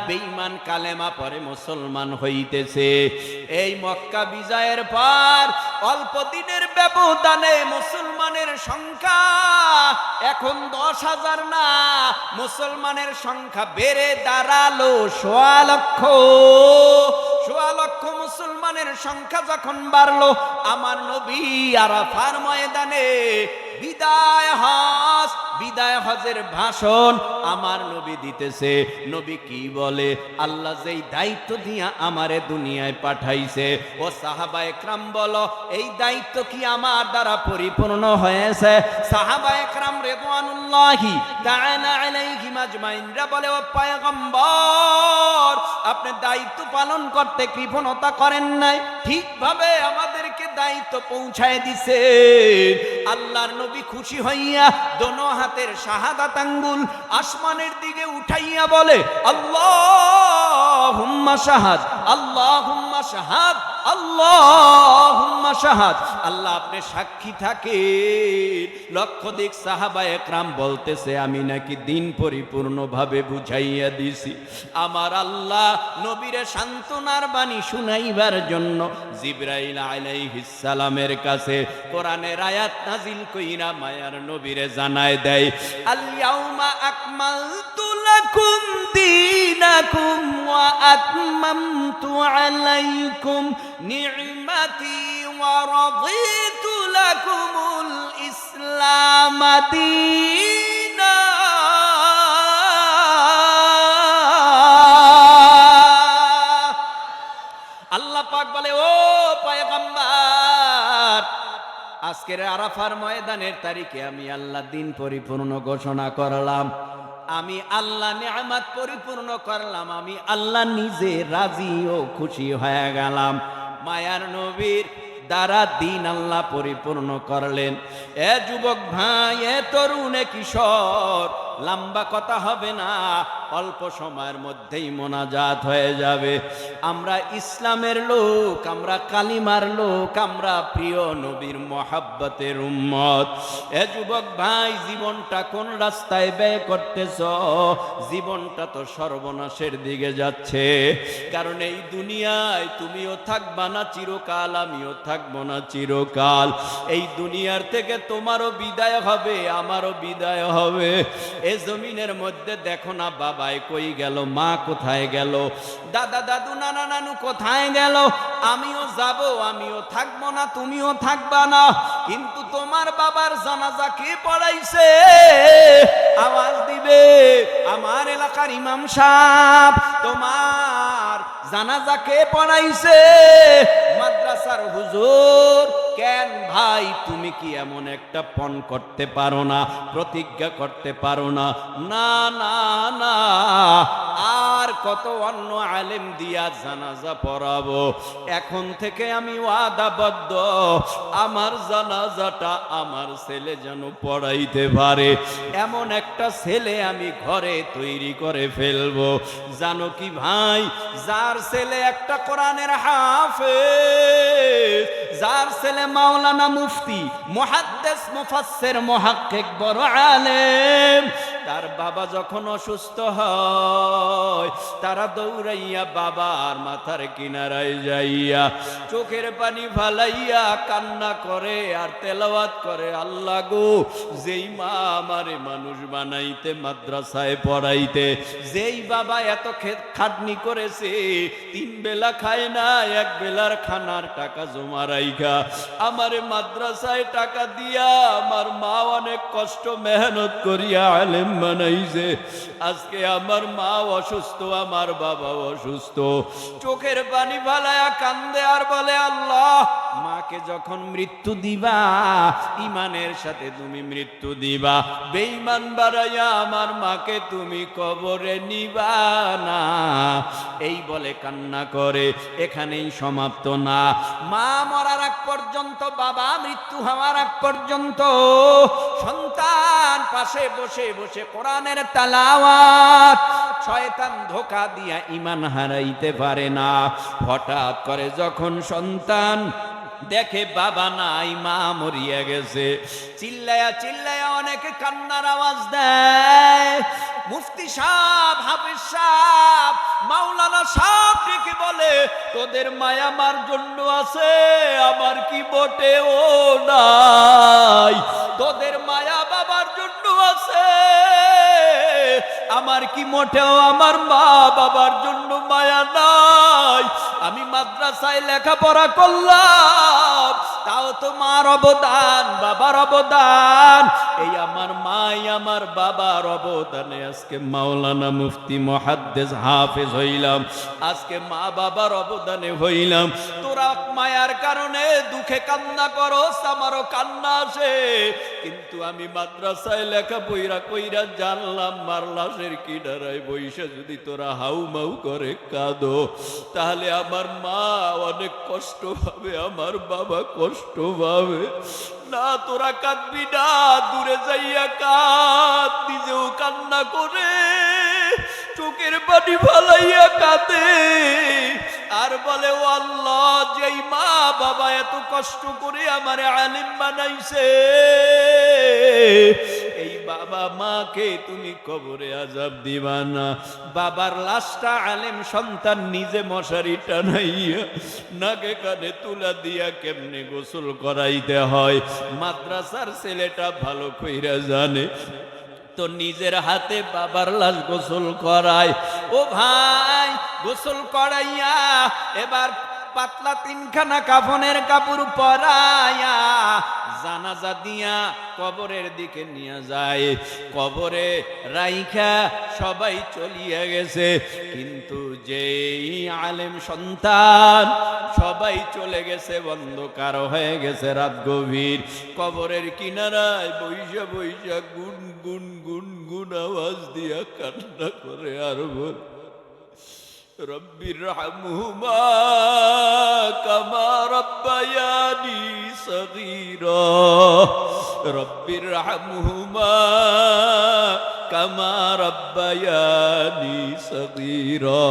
বেঈমান কালেমা পরে মুসলমান হইতেছে। এই মক্কা বিজয়ের পর অল্প দিনের ব্যবধানে মুসলমানের সংখ্যা এখন 10,000 না, মুসলমানের সংখ্যা বেড়ে দাঁড়ালো 1.25 লক্ষ। 1.25 লক্ষ মুসলমানের সংখ্যা যখন বাড়লো, আমার নবী আরাফার ময়দানে বিদায় হজের ভাষণ আমার নবী দিতেছে। নবী কি বলে? আল্লাহ যেই দায়িত্ব দিয়া আমারে দুনিয়ায় পাঠাইছে, ও সাহাবায়ে কেরাম বলো, এই দায়িত্ব কি আমার দ্বারা পরিপূর্ণ হয়েছে? সাহাবায়ে কেরাম রিদওয়ানুল্লাহি তাআলা আলাইহিম আজমাইনরা বলে, ও পয়গম্বর, আপনি দায়িত্ব পালন করতে কৃপণতা করেন নাই, ঠিকভাবে আমাদেরকে দায়িত্ব পৌঁছায় দিছে। আল্লাহর নবী খুশি হইয়া দোনো হাতের শাহাদাত আঙ্গুল আসমানের দিকে উঠাইয়া বলে, আল্লাহুম্মা শাহাদ, আল্লাহুম্মা শাহাদ, আল্লাহুম্মা শাহাদ। আল্লাহ আপনি সাক্ষী থাকে। লক্ষাধিক সাহাবায়ে কেরাম বলতেছে, আমি নাকি দিন পরিপূর্ণভাবে বুঝাইয়া দিছি। আমার আল্লাহ নবীরে সান্ত্বনার বাণী শুনাইবার জন্য জিবরাইল আলাইহিস সালামের কাছে কোরআনের আয়াত নাজিল কইরা মায়ার নবীরে জানায় দেয়, আল ইয়াউমা আকমালতু লাকুম দীনাকুম ওয়া আতমামতু আলাইকুম নি'মাতি ওয়া রাদিতু লাকুমুল ইসলাম দীনা। আল্লাহ পাক বলে, ও পয়গম্বর, আজকের আরাফার ময়দানের তারিখে আমি আল্লাহ দিন পরিপূর্ণ ঘোষণা করলাম, আমি আল্লাহ নিয়ামত পরিপূর্ণ করলাম, আমি আল্লাহ নিজে রাজি ও খুশি হয়ে গেলাম। মায়ার নবীর দ্বারা দিন আল্লাহ পরিপূর্ণ করলেন। এ যুবক ভাই, এ তরুণ, এ কিশোর, লম্বা কথা হবে না, অল্প সময়ের মধ্যেই মোনাজাত হয়ে যাবে। আমরা ইসলামের লোক, আমরা কালিমার লোক, আমরা প্রিয় নবীর মহাব্বতের উম্মত। এ যুবক ভাই, জীবনটা কোন রাস্তায় ব্যয় করতেছ? জীবনটা তো সর্বনাশের দিকে যাচ্ছে। কারণ এই দুনিয়ায় তুমিও থাকবা না চিরকাল, আমিও থাকবো না চিরকাল। এই দুনিয়ার থেকে তোমারও বিদায় হবে, আমারও বিদায় হবে। এ জমিনের মধ্যে দেখো না বাবাই কই গেল, মা কোথায় গেল, দাদা দাদু নানা নানু কোথায় গেল, আমিও যাব, আমিও থাকবো না, তুমিও থাকবা না, কিন্তু তোমার বাবার জানাজা কে পড়াইছে আওয়াজ দিবে। আমার এলাকার ইমাম সাহেব, তোমার জানাজা কে পড়াইছে? মাদ্রাসার হুজুর। কেন ভাই, তুমি কি এমন একটা পণ করতে পারো না, প্রতিজ্ঞা করতে পারো না? না না না, আর কত অন্য আলেম দিয়া জানাজা পড়াবো, এখন থেকে আমি ওয়াদাবদ্ধ, আমার জানাজাটা আমার ছেলে যেন পড়াইতে পারে, এমন একটা ছেলে আমি ঘরে তৈরি করে ফেলবো। জানো কি ভাই, যার ছেলে একটা কোরআনের হাফেজ, যার ছেলে মাওলানা মুফতি, মুহাদ্দিস, মুফাসসির, মুহাক্কিক, বড় আলেম, তার বাবা যখন অসুস্থ হয়, তারা দৌড়াইয়া বাবার মাথার কিনারায় যাইয়া চোখের পানি ফালাইয়া কান্না করে আর তেলাওয়াত করে, আল্লাহ গো, যেই মা আমারে মানুষ বানাইতে, মাদ্রাসায় পড়াইতে, যেই বাবা এত খাটনি করেছে, 3 বেলা খায় না, 1 বেলার খানার টাকা জমা রাইখা আমারে মাদ্রাসায় টাকা দিয়া আমার মা অনেক কষ্ট মেহনত করিয়া আলেম বানাইছে, আজকে আমার মা অসুস্থ, আমার বাবা অসুস্থ, চোখের পানি ফালায়া কান্দে আর বলে, আল্লাহ, মাকে যখন মৃত্যু দিবা ইমানের সাথে তুমি মৃত্যু দিবা, বেঈমান বাড়াইয়া আমার মাকে তুমি কবরে নিবা না। এই বলে কান্না করে, এখানেই সমাপ্ত না। মা মরার আগ পর্যন্ত, বাবা মৃত্যু হওয়ার আগ পর্যন্ত সন্তান পাশে বসে বসে কোরআনের তেলাওয়াত, শয়তান ধোঁকা দিয়া ঈমান হারাইতে পারে না। হঠাৎ করে যখন সন্তান দেখে বাবা নাই, মা মরিয়া গেছে, চিল্লায়া চিল্লায়া অনেকে কান্নার আওয়াজ দেয়। মুফতি সাহেব, হাফেজ সাহেব, মাওলানা সাহেব ডেকে বলে, তোদের মায়া আমার জন্য আছে, আমার কি মোটেও নাই? তোদের মায়া বাবার জন্য আছে, আমার কি মোটেও আমার মা বাবার জন্য মায়া নাই? আমি মাদ্রাসায় লেখাপড়া করলাম, তাও তো মার অবদান, বাবার অবদান, এই আমার মাই আমার বাবার অবদানে আজকে মাওলানা, মুফতি, মুহাদ্দিস, হাফেজ হইলাম, আজকে মা বাবার অবদানে হইলাম। তোরা মায়ার কারণে দুঃখে কান্না করস, আমারও কান্না আসে, কিন্তু আমি মাদ্রাসায় লেখা বইরা কইরা জানলাম, মারলাসের কিনারায় বইসা যদি তোরা হাউ মাউ করে কাঁদো, তাহলে আমার মা অনেক কষ্ট পাবে, আমার বাবা কষ্ট পাবে না। তোরা কাঁদবি না, দূরে যাইয়া কাঁদ, নিজেও কান্না করে চোখের পানি ফালাইয়া কাঁদে আর বলে, ও আল্লাহ, যেই মা বাবা এত কষ্ট করে আমারে আলেম বানাইছে, এই বাবা মাকে তুমি কবরে আযাব দিবা না। বাবার লাশটা আলেম সন্তান নিজে মশারি টানাইয়া নাকে কানে তুলা দিয়া কেমনে গোসল করাইতে হয়, মাদ্রাসার ছেলেটা ভালো কইরা জানে, তো নিজের হাতে বাবার লাশ গোসল করায়। ও ভাই, গোসল করাইয়া এবার পাতলা 3খানা কাফনের কাপড় পরাইয়া জানাজা দিয়া কবরের দিকে নিয়ে যায়। কবরে রাইখা সবাই চলিয়া গেছে, কিন্তু যেই আলেম সন্তান, সবাই চলে গেছে, অন্ধকার হয়ে গেছে, রাত গভীর, কবরের কিনারায় বইসা বইসা গুন গুন গুন গুন আওয়াজ দিয়া কান্না করে আর বল, রব্বির রহমহুমা কামা রব্বায়ানি সগীরা, রব্বির রহমহুমা কামা রব্বায়ানি সগীরা।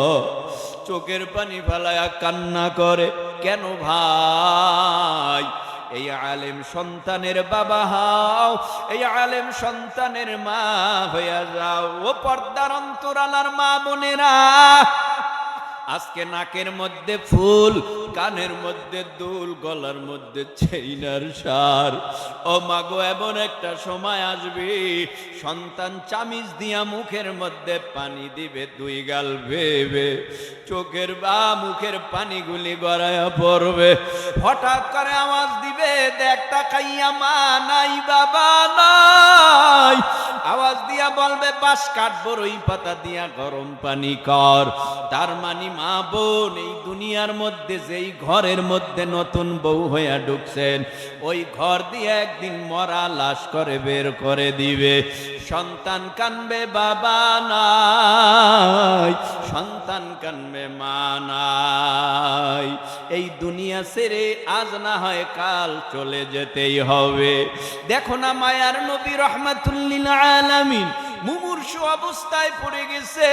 চোখের পানি ফেলায়া কান্না করে। কেন ভাই? এই আলেম সন্তানের বাবা হও, এই আলেম সন্তানের মা হইয়া যাও। ও পর্দার অন্তরালার মা বোনেরা, আজকে নাকের মধ্যে ফুল, কানের মধ্যে দুল, গলার মধ্যে চেইনার সার। ও মাগো, এমন একটা সময় আসবে সন্তান চামিচ দিয়া মুখের মধ্যে পানি দিবে, দুই গাল ভেবে চোখের বা মুখের পানিগুলি গড়াইয়া পড়বে। হঠাৎ করে আওয়াজ দিবে, দেখ তাকাইয়া মা নাই, বাবা নাই। আওয়াজ দিয়া বলবে, বাঁশ কাঠ বড়ই পাতা দিয়া গরম পানি কর। তার মানে মা বোন, এই দুনিয়ার মধ্যে যেই ঘরের মধ্যে নতুন বউ হইয়া ঢুকছেন, ওই ঘর দিয়ে একদিন মরা লাশ করে বের করে দিবে। সন্তান কানবে, বাবা নাই। সন্তান কানবে, মা নাই। এই দুনিয়া ছেড়ে আজ না হয় কাল চলে যেতেই হবে। দেখো না, মায়ার নবী রহমাতুল্লিল আলামিন মুমূর্ষু অবস্থায় পড়ে গেছে।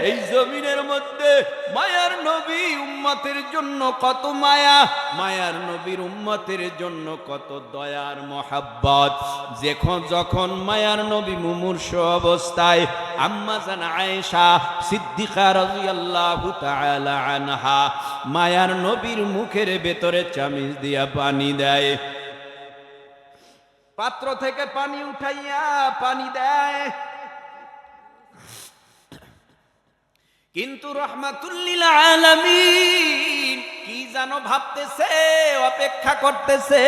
এই জমিনের মধ্যে মায়ার নবী উম্মতের জন্য কত মায়া, মায়ার নবীর উম্মতের জন্য কত দয়ার মহাব্বত। যখন মায়ার নবী মুমূর্ষু অবস্থায় আম্মা জান আয়েশা সিদ্দিকা রাদিয়াল্লাহু তাআলা আনহা মায়ার নবীর মুখের ভেতরে চামিচ দিয়া পানি দেয়, পাত্র থেকে পানি উঠাইয়া পানি দেয়। কিন্তু রহমাতুল্লিল আলামিন কি জানো ভাবতেছে, অপেক্ষা করতেছে।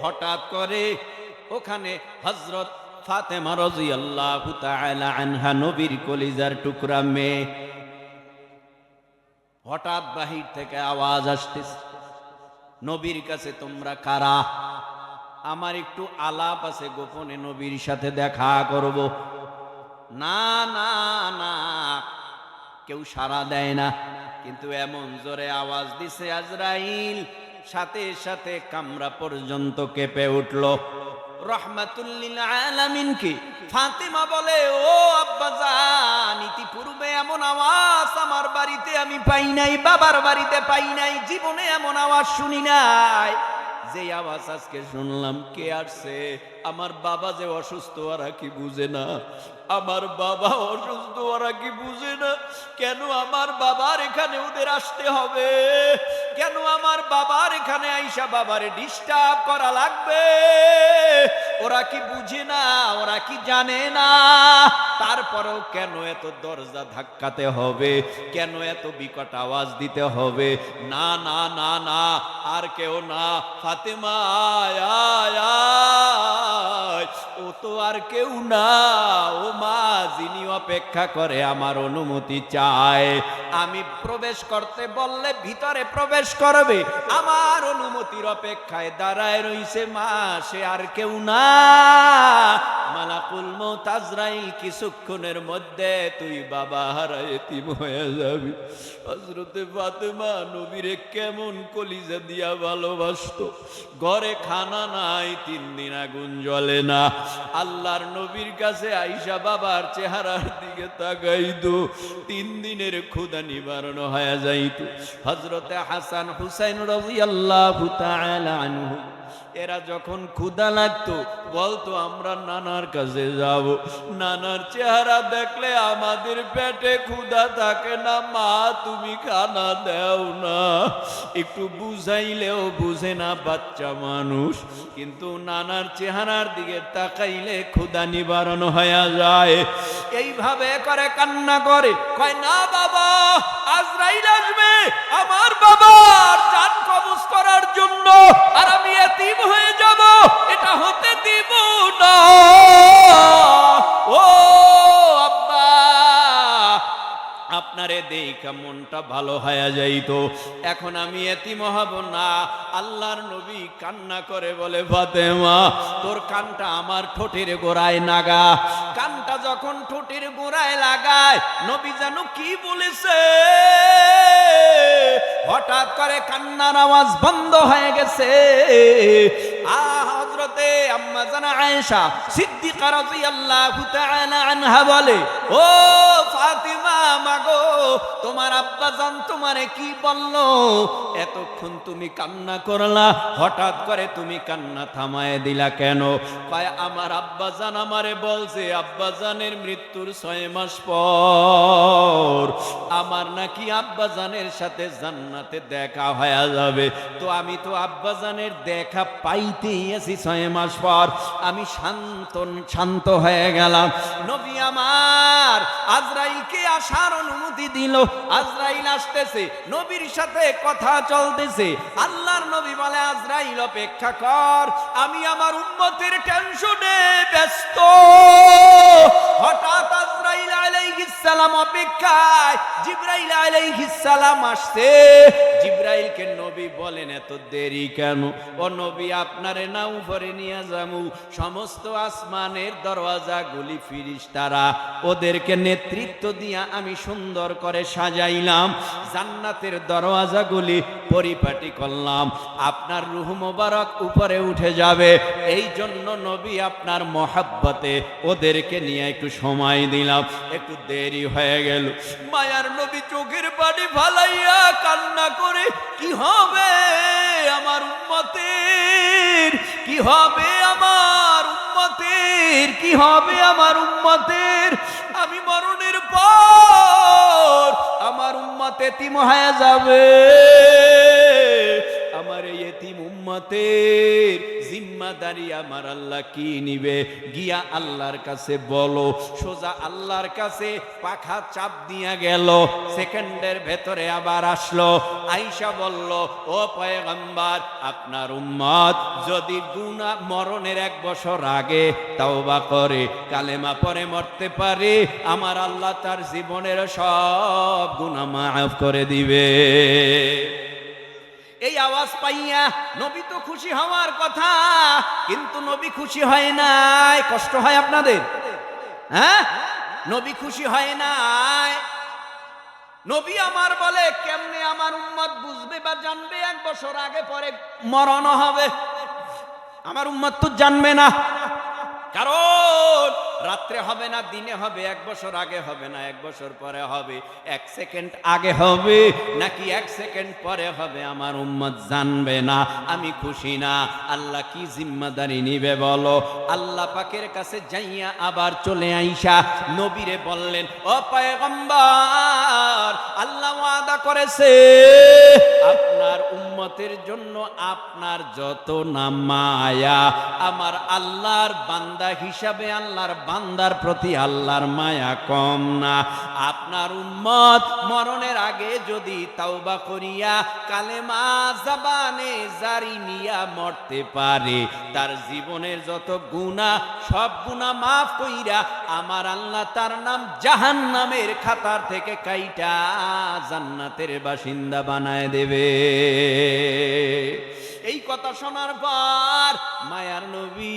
হঠাৎ করে ওখানে হযরত ফাতেমা রাদিয়াল্লাহু তাআলা আনহা, নবীর কলিজার টুকরা মেয়ে, হঠাৎ বাহির থেকে আওয়াজ আসতেছে, নবীর কাছে তোমরা কারা? আমার একটু আলাপ আছে, গোপনে নবীর সাথে দেখা করব। না না না, কেউ সাড়া দেয় না। কিন্তু এমন জোরে আওয়াজ দিছে আজরাইল, সাথে সাথে কামরা পর্যন্ত কেঁপে উঠল। রহমাতুল্লিল আলামিন কি ফাতেমা বলে, ও আব্বাজান, ইতিপূর্বে এমন আওয়াজ আমার বাড়িতে আমি পাই নাই, বাবার বাড়িতে পাই নাই, জীবনে এমন আওয়াজ শুনি নাই। যে আওয়াজ আজকে শুনলাম, কে আসছে? আমার বাবা যে অসুস্থ, ওরা কি বুঝে না? আমার বাবা অসুস্থ, ওরা কি বুঝে না? কেন আমার বাবার এখানে ওদের আসতে হবে? কেন আমার বাবার এখানে আইসা বাবারে ডিস্টার্ব করা লাগবে? ওরা কি বুঝে না? ওরা কি জানে না? তারপরেও কেন এত দরজা ধাক্কাতে হবে? কেন এত বিকট আওয়াজ দিতে হবে? না না না না, আর কেউ না, ফাতেমা আয় আয় আয়। ও তো আর কেউ না, ও মা, যিনি অপেক্ষা করে আমার অনুমতি চায়। আমি প্রবেশ করতে বললে ভিতরে প্রবেশ করবে, আমার অনুমতির অপেক্ষায় দাঁড়ায় রইছে মা, সে আর কেউ না, মালাকুল মউত আজরাইল। কিছুক্ষণের মধ্যে তুই বাবা হারা এতিম হয়ে যাবি। হযরতে ফাতেমা নবীরে কেমন কলিজা দিয়া ভালোবাসতো। ঘরে খানা নাই, 3 দিন আগুন জ্বলে না। আল্লাহর নবীর কাছে আইসা বাবার চেহারার দিকে তাকাইতো, 3 দিনের ক্ষুধা নিবারণ হয়ে যাইত। হযরতে হাসান হুসাইন রাদিয়াল্লাহু তাআলা আনহু, এরা যখন ক্ষুধা লাগতো বলতো, আমরা নানার কাছে যাব। নানার চেহারা দেখলে আমাদের পেটে ক্ষুধা থাকে না, মা তুমি খানা দাও না। একটু বুঝাইলেও বুঝে না, বাচ্চা মানুষ। কিন্তু নানার চেহারার দিকে তাকাইলে ক্ষুধা নিবারণ হয়ে যায়। এইভাবে করে কান্না করে, কয় না বাবা, আজরাইল আসবে আমার বাবার জান কবজ করার জন্য, আর আমি এতিম হয়ে যাব, এটা হতে দিব না। ও আব্বা, আপনারে দেখা মনটা ভালো হয়ে যাইতো, এখন আমি এতিম হব না। আল্লাহর নবী কান্না করে বলে, ফাতেমা, তোর কানটা আমার ঠোঁটের গোড়ায় লাগা। কানটা যখন ঠোঁটের গোড়ায় লাগায়, নবী যেন কি বলেছে, হঠাৎ করে কান্নার আওয়াজ বন্ধ হয়ে গেছে। হযরতে আম্মা জানা আয়েশা সিদ্দিকা রাদিয়াল্লাহু তাআলা আনহা বলে, ও ফাতিমা মাগো, তোমার আব্বাজান তোমারে কি বলল? এতক্ষণ তুমি কান্না করলা, হঠাৎ করে তুমি কান্না থামায় দিলা কেন? কয় আমার আব্বাজান আমারে বলছে আব্বাজানের মৃত্যুর 6 মাস পর আমার নাকি আব্বাজানের সাথে জান্নাতে দেখা হয়ে যাবে। তো আমি তো আব্বাজানের দেখা পাইতেই আছি 6 মাস পর। আমি শান্ত হয়ে গেলাম। নবী আমার আজরাইলকে আসার অনুমতি দিল। আজরাইল আসতেছে, নবীর সাথে কথা চলতেছে। আল্লাহর নবী বলে, আজরাইল অপেক্ষা কর, আমি আমার উম্মতের টেনশনে ব্যস্ত। হঠাৎ আজরাইল আলাইহিস সালাম অপেক্ষায়, জিবরাইল আলাইহিস সালাম আসছে। জিবরাইলকে নবী বলেন, এত দেরি কেন? ও নবী, আপনারে না উপরে নিয়ে যামু, সমস্ত আসমানের দরওয়াজাগুলি ফেরেশতারা ওদেরকে নেতৃত্ব দিয়া আমি সুন্দর করে সাজাইলাম, জান্নাতের দরওয়াজাগুলি পরিপাটি করলাম, আপনার রূহ মোবারক উপরে উঠে যাবে। এই জন্য নবী আপনার মহাব্বতে ওদেরকে নিয়ে একটু সময় দিলাম, একটু দেরি হয়ে গেল। মায়ার নবী চোখের পানি ফালাইয়া কান্না করে, কি হবে আমার উম্মতের, কি হবে আমার উম্মতের, কি হবে আমার উম্মতের? আমি মরণের পর আমার উম্মত এতিম হয়ে যাবে। আমার এই এতিম উম্মতের জিম্মাদারি আমার আল্লাহ কি নিবে? গিয়া আল্লাহর কাছে বলো। সোজা আল্লাহর কাছে পাখা চাপ দিয়া গেল, সেকেন্ডের ভেতরে আবার আসলো। আয়েশা বলল, ও পয়গম্বর, আপনার উম্মত যদি গুনাহ মরণের 1 বছর আগে তাওবা করে, কালেমা পড়ে মরতে পারে, আমার আল্লাহ তার জীবনের সব গুনাহ মাফ করে দিবে। এই আওয়াজ পাইয়া নবী তো খুশি হওয়ার কথা, কিন্তু নবী খুশি হয় নাই। কষ্ট হয় আপনাদের? হ্যাঁ, নবী খুশি হয় নাই। নবী আমার বলে, কেমনে আমার উম্মত বুঝবে বা জানবে 1 বছর আগে পরে মরণ হবে? আমার উম্মত তো জানবে না, কারণ রাত্রে হবে না দিনে হবে, 1 বছর আগে হবে না 1 বছর পরে হবে, 1 সেকেন্ড আগে হবে নাকি 1 সেকেন্ড পরে হবে, আমার উম্মত জানবে না। আমি খুশি না। আল্লাহ কি জিম্মাদারি নিবে বলো? আল্লাহ পাকের কাছে যাইয়া আবার চলে আইসা নবীরে বললেন, ও পয়গম্বর, আল্লাহ ওয়াদা করেছে আপনার উম্মতের জন্য আপনার যত না মায়া, আমার আল্লাহর বান্দা হিসাবে আল্লাহর বান্দার প্রতি আল্লাহর মায়া কম না। আপনার উম্মত মরণের আগে যদি তাওবা করিয়া কালেমা জবানে জারি নিয়া মরতে পারে, তার জীবনের যত গুনাহ সব গুনাহ মাফ কইরা আমার আল্লাহ তার নাম জাহান্নামের খাতার থেকে কাইটা জান্নাতের বাসিন্দা বানায় দেবে। এই কথা শোনার পর মায়ার নবী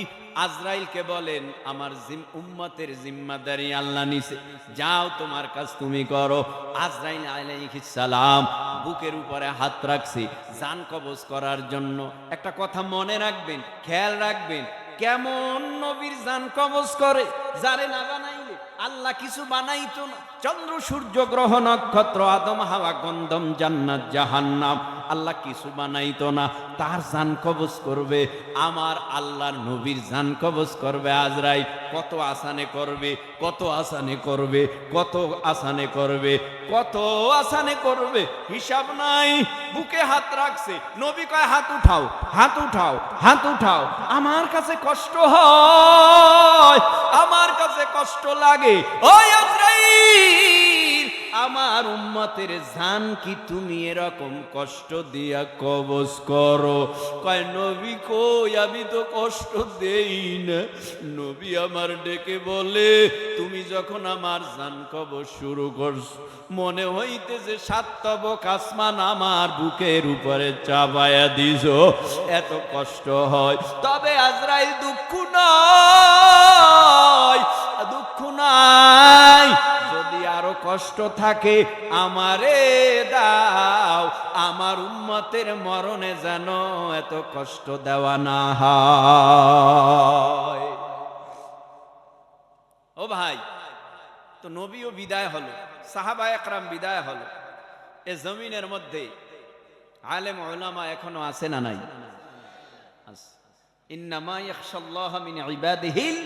আজরাইলকে বলেন, আমার উম্মতের জিম্মাদারি আল্লাহ নিছে, যাও তোমার কাজ তুমি করো। আজরাইল আলাইহিস সালাম বুকের উপরে হাত রাখছে জান কবজ করার জন্য। একটা কথা মনে রাখবেন, খেয়াল রাখবেন, কেমন নবীর জান কবজ করে? যারে না বানাইলে আল্লাহ কিছু বানাইতো না। চন্দ্র সূর্য গ্রহ নক্ষত্র আদম হাওয়া গন্ধম জান্নাত জাহান্নাম আল্লাহ কিছু বানাইতো না, তার জান কবজ করবে আমার আল্লাহর নবীর জান কবজ করবে আজরাইল। কত আসানে করবে, কত আসানে করবে, কত আসানে করবে, কত আসানে করবে, হিসাব নাই। বুকে হাত রাখছে, নবী কয় হাত উঠাও, হাত উঠাও, হাত উঠাও। আমার কাছে কষ্ট হয়, আমার কাছে কষ্ট লাগে। ওই আজরাইল, আমার উম্মতের জান কি তুমি এরকম কষ্ট দিয়া কবজ করো? কয় নবী কই, আমি তো কষ্ট দেই না। নবী আমার ডেকে বলে, তুমি যখন আমার জান কবজ শুরু করছো, মনে হইতেছে 7 তবক আসমান আমার বুকের উপরে চাপায়া দিছো, এত কষ্ট হয়। তবে আজরাইল দুঃখ নয়, দুঃখ নাই, যদি আরো কষ্ট কষ্ট থাকে আমারে দাও, আমার উম্মতের মরণে যেন এত কষ্ট দেওয়া না হয়। ও ভাই, তো নবীও বিদায় হলো, সাহাবা একরাম বিদায় হলো, এ জমিনের মধ্যে আলেম উলামা এখনো আছে না নাই? ইন্নামা ইয়াখশাল্লাহা মিন ইবাদিহিল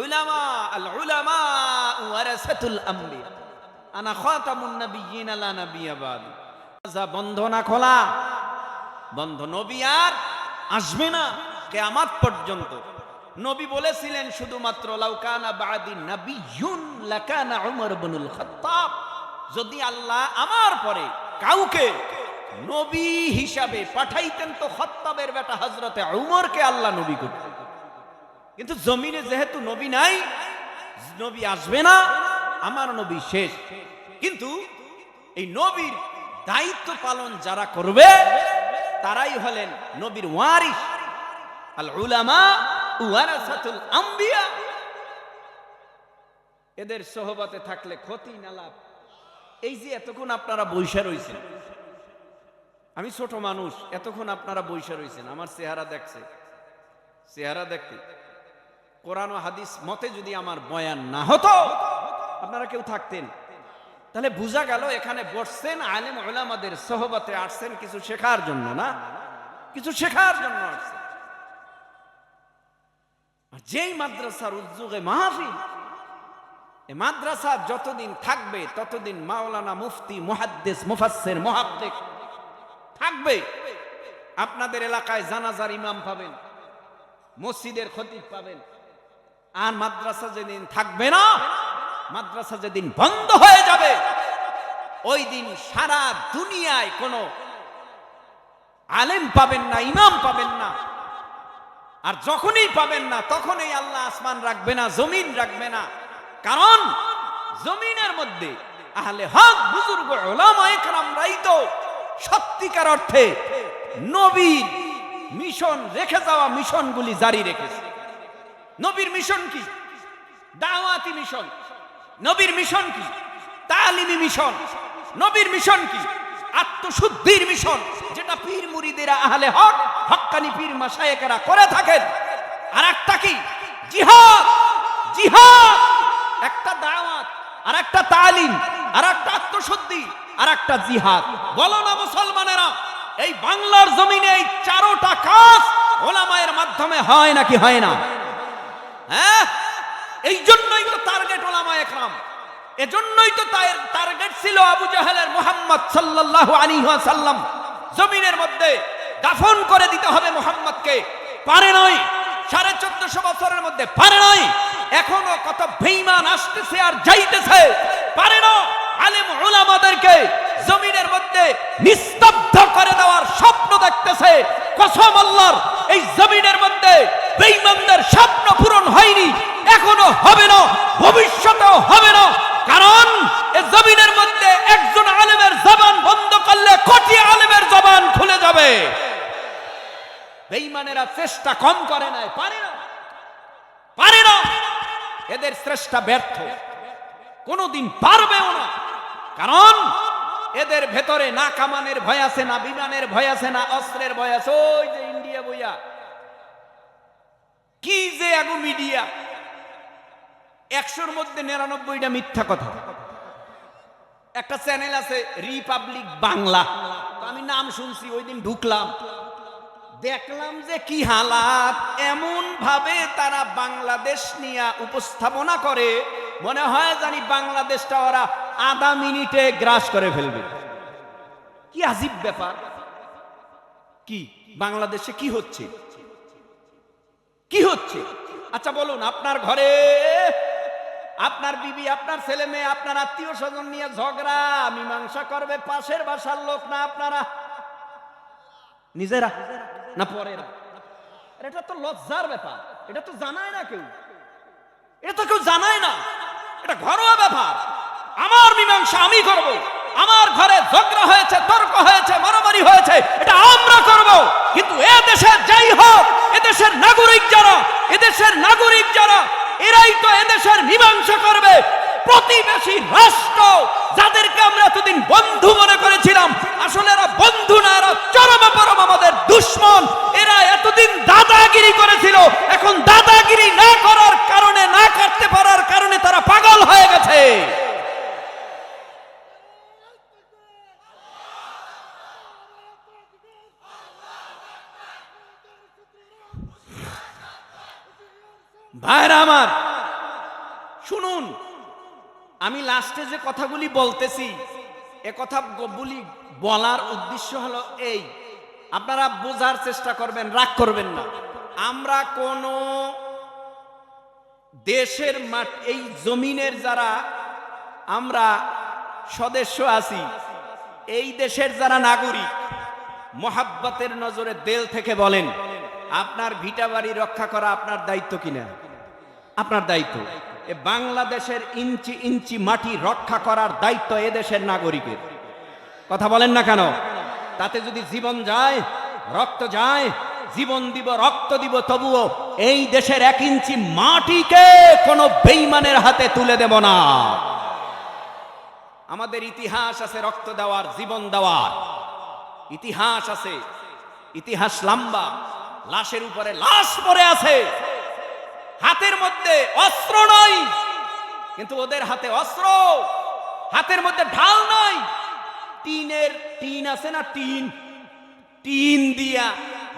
উলামা, আল উলামা ওয়ারাসাতুল আমবিয়া, আনা খাতামুন নাবিয়্যিন লা নাবিয়্যা বাদি। বন্ধ না খোলা, বন্ধ। নবী আর আসবে না কিয়ামত পর্যন্ত। নবী বলেছিলেন শুধুমাত্র লাউ কানা বাদি নাবিয়্যুন লাকানা উমর ইবনুল খাত্তাব, যদি আল্লাহ আমার পরে কাউকে নবী হিসাবে পাঠাইতেন তো খাত্তাবের বেটা হযরতে উমরকে আল্লাহ নবী করতেন। কিন্তু জমিনে যেহেতু নবী নাই, নবী আসবে না, আমার নবী শেষ। কিন্তু এই নবীর দায়িত্ব পালন যারা করবে তারাই হলেন নবীর ওয়ারিস, আল উলামা ওয়ারাসাতুল আমবিয়া। এদের সোহবতে থাকলে ক্ষতি না লাভ। এই যে এতক্ষণ আপনারা বইসা রইছেন, আমি ছোট মানুষ, এতক্ষণ আপনারা বইসা রইছেন, আমার চেহারা দেখছে, চেহারা দেখতে কোরআন ও হাদিস মতে যদি আমার বয়ান না হতো, আপনারা কেউ থাকতেন, তাহলে বোঝা গেল এখানে বসছেন আলেম উলামাদের সোহবতে, আসছেন কিছু শেখার জন্য, না কিছু শেখার জন্য আসছেন। যেই মাদ্রাসার উদ্যোগে মাহফিল, এই মাদ্রাসা যতদিন থাকবে ততদিন মাওলানা, মুফতি, মুহাদ্দিস, মুফাসসির, মুহাক্কিক থাকবে। আপনাদের এলাকায় জানাজার ইমাম পাবেন, মসজিদের খতিব পাবেন। আর মাদ্রাসা যেদিন থাকবে না, মাদ্রাসা যেদিন বন্ধ হয়ে যাবে, ওই দিন সারা দুনিয়ায় কোনো আলেম পাবেন না, ইমাম পাবেন না। আর যখনই পাবেন না, তখনই আল্লাহ আসমান রাখবে না, জমিন রাখবে না। কারণ জমিনের মধ্যে আহলে হক বুজুর্গ উলামায়ে কেরামরাই তো সত্যিকার অর্থে নবীর মিশন রেখে যাওয়া মিশনগুলি জারি রেখেছে। নবীর মিশন কি? দাওয়াতি মিশন। নবীর মিশন কি? তালিমি মিশন। নবীর মিশন কি? আত্মশুদ্ধির মিশন, যেটা পীর মুরিদেরা আহলে হক হক্কানি পীর মাশায়েখরা করে থাকেন। আর একটা কি? জিহাদ। জিহাদ একটা দাওয়াত, আর একটা তালিম, আর একটা আত্মশুদ্ধি, আর একটা জিহাদ। বলো না মুসলমানেরা, এই বাংলার জমিনে এই চারোটা কাজ ওলামায়ের মাধ্যমে হয় নাকি হয় না? হ্যাঁ, এই জন্যই তো টার্গেট ওলামায়ে কেরাম। এজন্যই তো টার্গেট ছিল আবু জাহেলের মুহাম্মদ সাল্লাল্লাহু আলাইহি ওয়াসাল্লাম। জমিনের মধ্যে দাফন করে দিতে হবে মুহাম্মদকে, পারে নাই। 1450 বছরের মধ্যে পারে নাই। এখনো কত বেঈমান আসতেছে আর যাইতেছে, পারে না আলেম উলামাদেরকে জমিনের মধ্যে নিস্তব্ধ করে দেওয়ার স্বপ্ন দেখতেছে। কসম আল্লাহর, এই জমিনের মধ্যে বেঈমানদের স্বপ্ন পূরণ হয়নি, এখনো হবে না, ভবিষ্যতেও হবে না। কারণ এই জমিনের মধ্যে একজন আলেমের জবান বন্ধ করলে কোটি আলেমের জবান খুলে যাবে। বেঈমানেরা চেষ্টা কম করে নাই, পারে না, পারে না। এদের চেষ্টা ব্যর্থ, কোনোদিন পারবেও না। কারণ এদের ভেতরে না কামানের ভয় আছে, না বিমানের ভয় আছে, না অস্ত্রের ভয় আছে। ওই যে ইন্ডিয়া বইয়া কি যে আগু মিডিয়া, 100-র মধ্যে 99টা মিথ্যা কথা। একটা চ্যানেল আছে রিপাবলিক বাংলা, আমি নাম শুনছি, ওই দিন ঢুকলাম, দেখলাম যে কি হালাত। এমন ভাবে তারা বাংলাদেশ নিয়ে উপস্থাপনা করে, মনে হয় জানি বাংলাদেশটা ওরা আধা মিনিটে গ্রাস করে ফেলবে। কি আজীব ব্যাপার! কি বাংলাদেশে কি হচ্ছে, কি হচ্ছে? আচ্ছা বলুন, আপনার ঘরে আপনার বিবি, আপনার ছেলে মেয়ে, আপনার আত্মীয় স্বজন নিয়ে ঝগড়া মীমাংসা করবে পাশের বাসার লোক না আপনারা নিজেরা, না পরেরা? এটা তো লজ্জার ব্যাপার, এটা তো জানায় না কেউ, এটা তো কেউ জানায় না। এটা ঘরোয়া ব্যাপার। আমার মীমাংসা আমি করব। আমার ঘরে ঝগড়া হয়েছে, তর্ক হয়েছে, মারামারি হয়েছে, এটা আমরা করব। কিন্তু এ দেশের যাই হোক, এদেশের নাগরিক যারা, এদেশের নাগরিক যারা, এরাই তো এদেশের মীমাংসা করবে। প্রতিবেশী রাষ্ট্র যাদেরকে আমরা এতদিন বন্ধু মনে করেছিলাম, আসলে এরা বন্ধু না, এরা চরম পরম আমাদের দুশমন। এরা এতদিন দাদাগিরি করেছিল, এখন দাদাগিরি না করার কারণে, না করতে পারার কারণে তারা পাগল হয়ে গেছে। ভাইরা আমার শুনুন, আমি লাস্টে যে কথাগুলি বলতেছি, এ কথাগুলি বলার উদ্দেশ্য হলো এই, আপনারা বোঝার চেষ্টা করবেন, রাগ করবেন না। আমরা কোন দেশের এই জমিনের যারা আমরা সদস্য আছি, এই দেশের যারা নাগরিক, মোহাব্বতের নজরে দিল থেকে বলেন, আপনার ভিটা বাড়ি রক্ষা করা আপনার দায়িত্ব কিনা? আপনার দায়িত্ব। এ বাংলাদেশের ইঞ্চি ইঞ্চি মাটি রক্ষা করার দায়িত্ব এ দেশের নাগরিকের। কথা বলেন না কেন? তাতে যদি জীবন যায়, রক্ত যায়, জীবন দিব, রক্ত দিব, তবুও এই দেশের 1 ইঞ্চি মাটিকে কোনো বেঈমানের হাতে তুলে দেব না। আমাদের ইতিহাস আছে রক্ত দেওয়ার, জীবন দেওয়ার ইতিহাস আছে। ইতিহাস লম্বা, লাশের উপরে লাশ পড়ে আছে, হাতের মধ্যে অস্ত্র নাই, কিন্তু ওদের হাতে অস্ত্র, হাতের মধ্যে ঢাল নাই, টিন আছে না, টিন দিয়া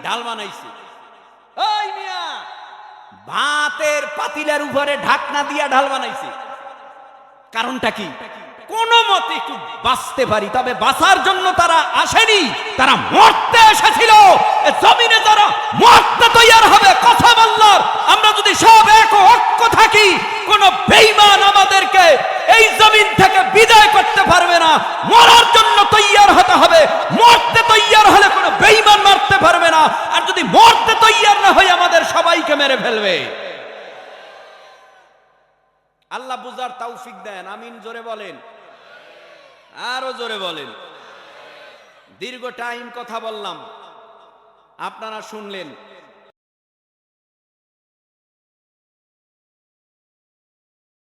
ঢাল বানাইছে। ওই মিয়া, ভাতের পাতিলের উপরে ঢাকনা দিয়া ঢাল বানাইছে। কারণটা কি? কোন মতে একটু বাঁচতে পারি, তবে বাঁচার জন্য তারা আসেনি, তারা মরতে এসেছিল। জমিনে যারা মরতে তৈয়ার হবে, কথা বললাম, আমরা যদি সব এক ঐক্য থাকি, কোন বেঈমান আমাদেরকে এই জমিন থেকে বিদায় করতে পারবে না। মরার জন্য তৈয়ার হতে হবে, মরতে তৈয়ার হলে কোনো বেঈমান মারতে পারবে না। আর যদি মরতে তৈয়ার না হয়, আমাদের সবাইকে মেরে ফেলবে। আল্লাহ বুঝার তৌফিক দেন, আমিন জোরে বলেন, আরো জোরে বলেন। দীর্ঘ টাইম কথা বললাম, আপনারা শুনলেন।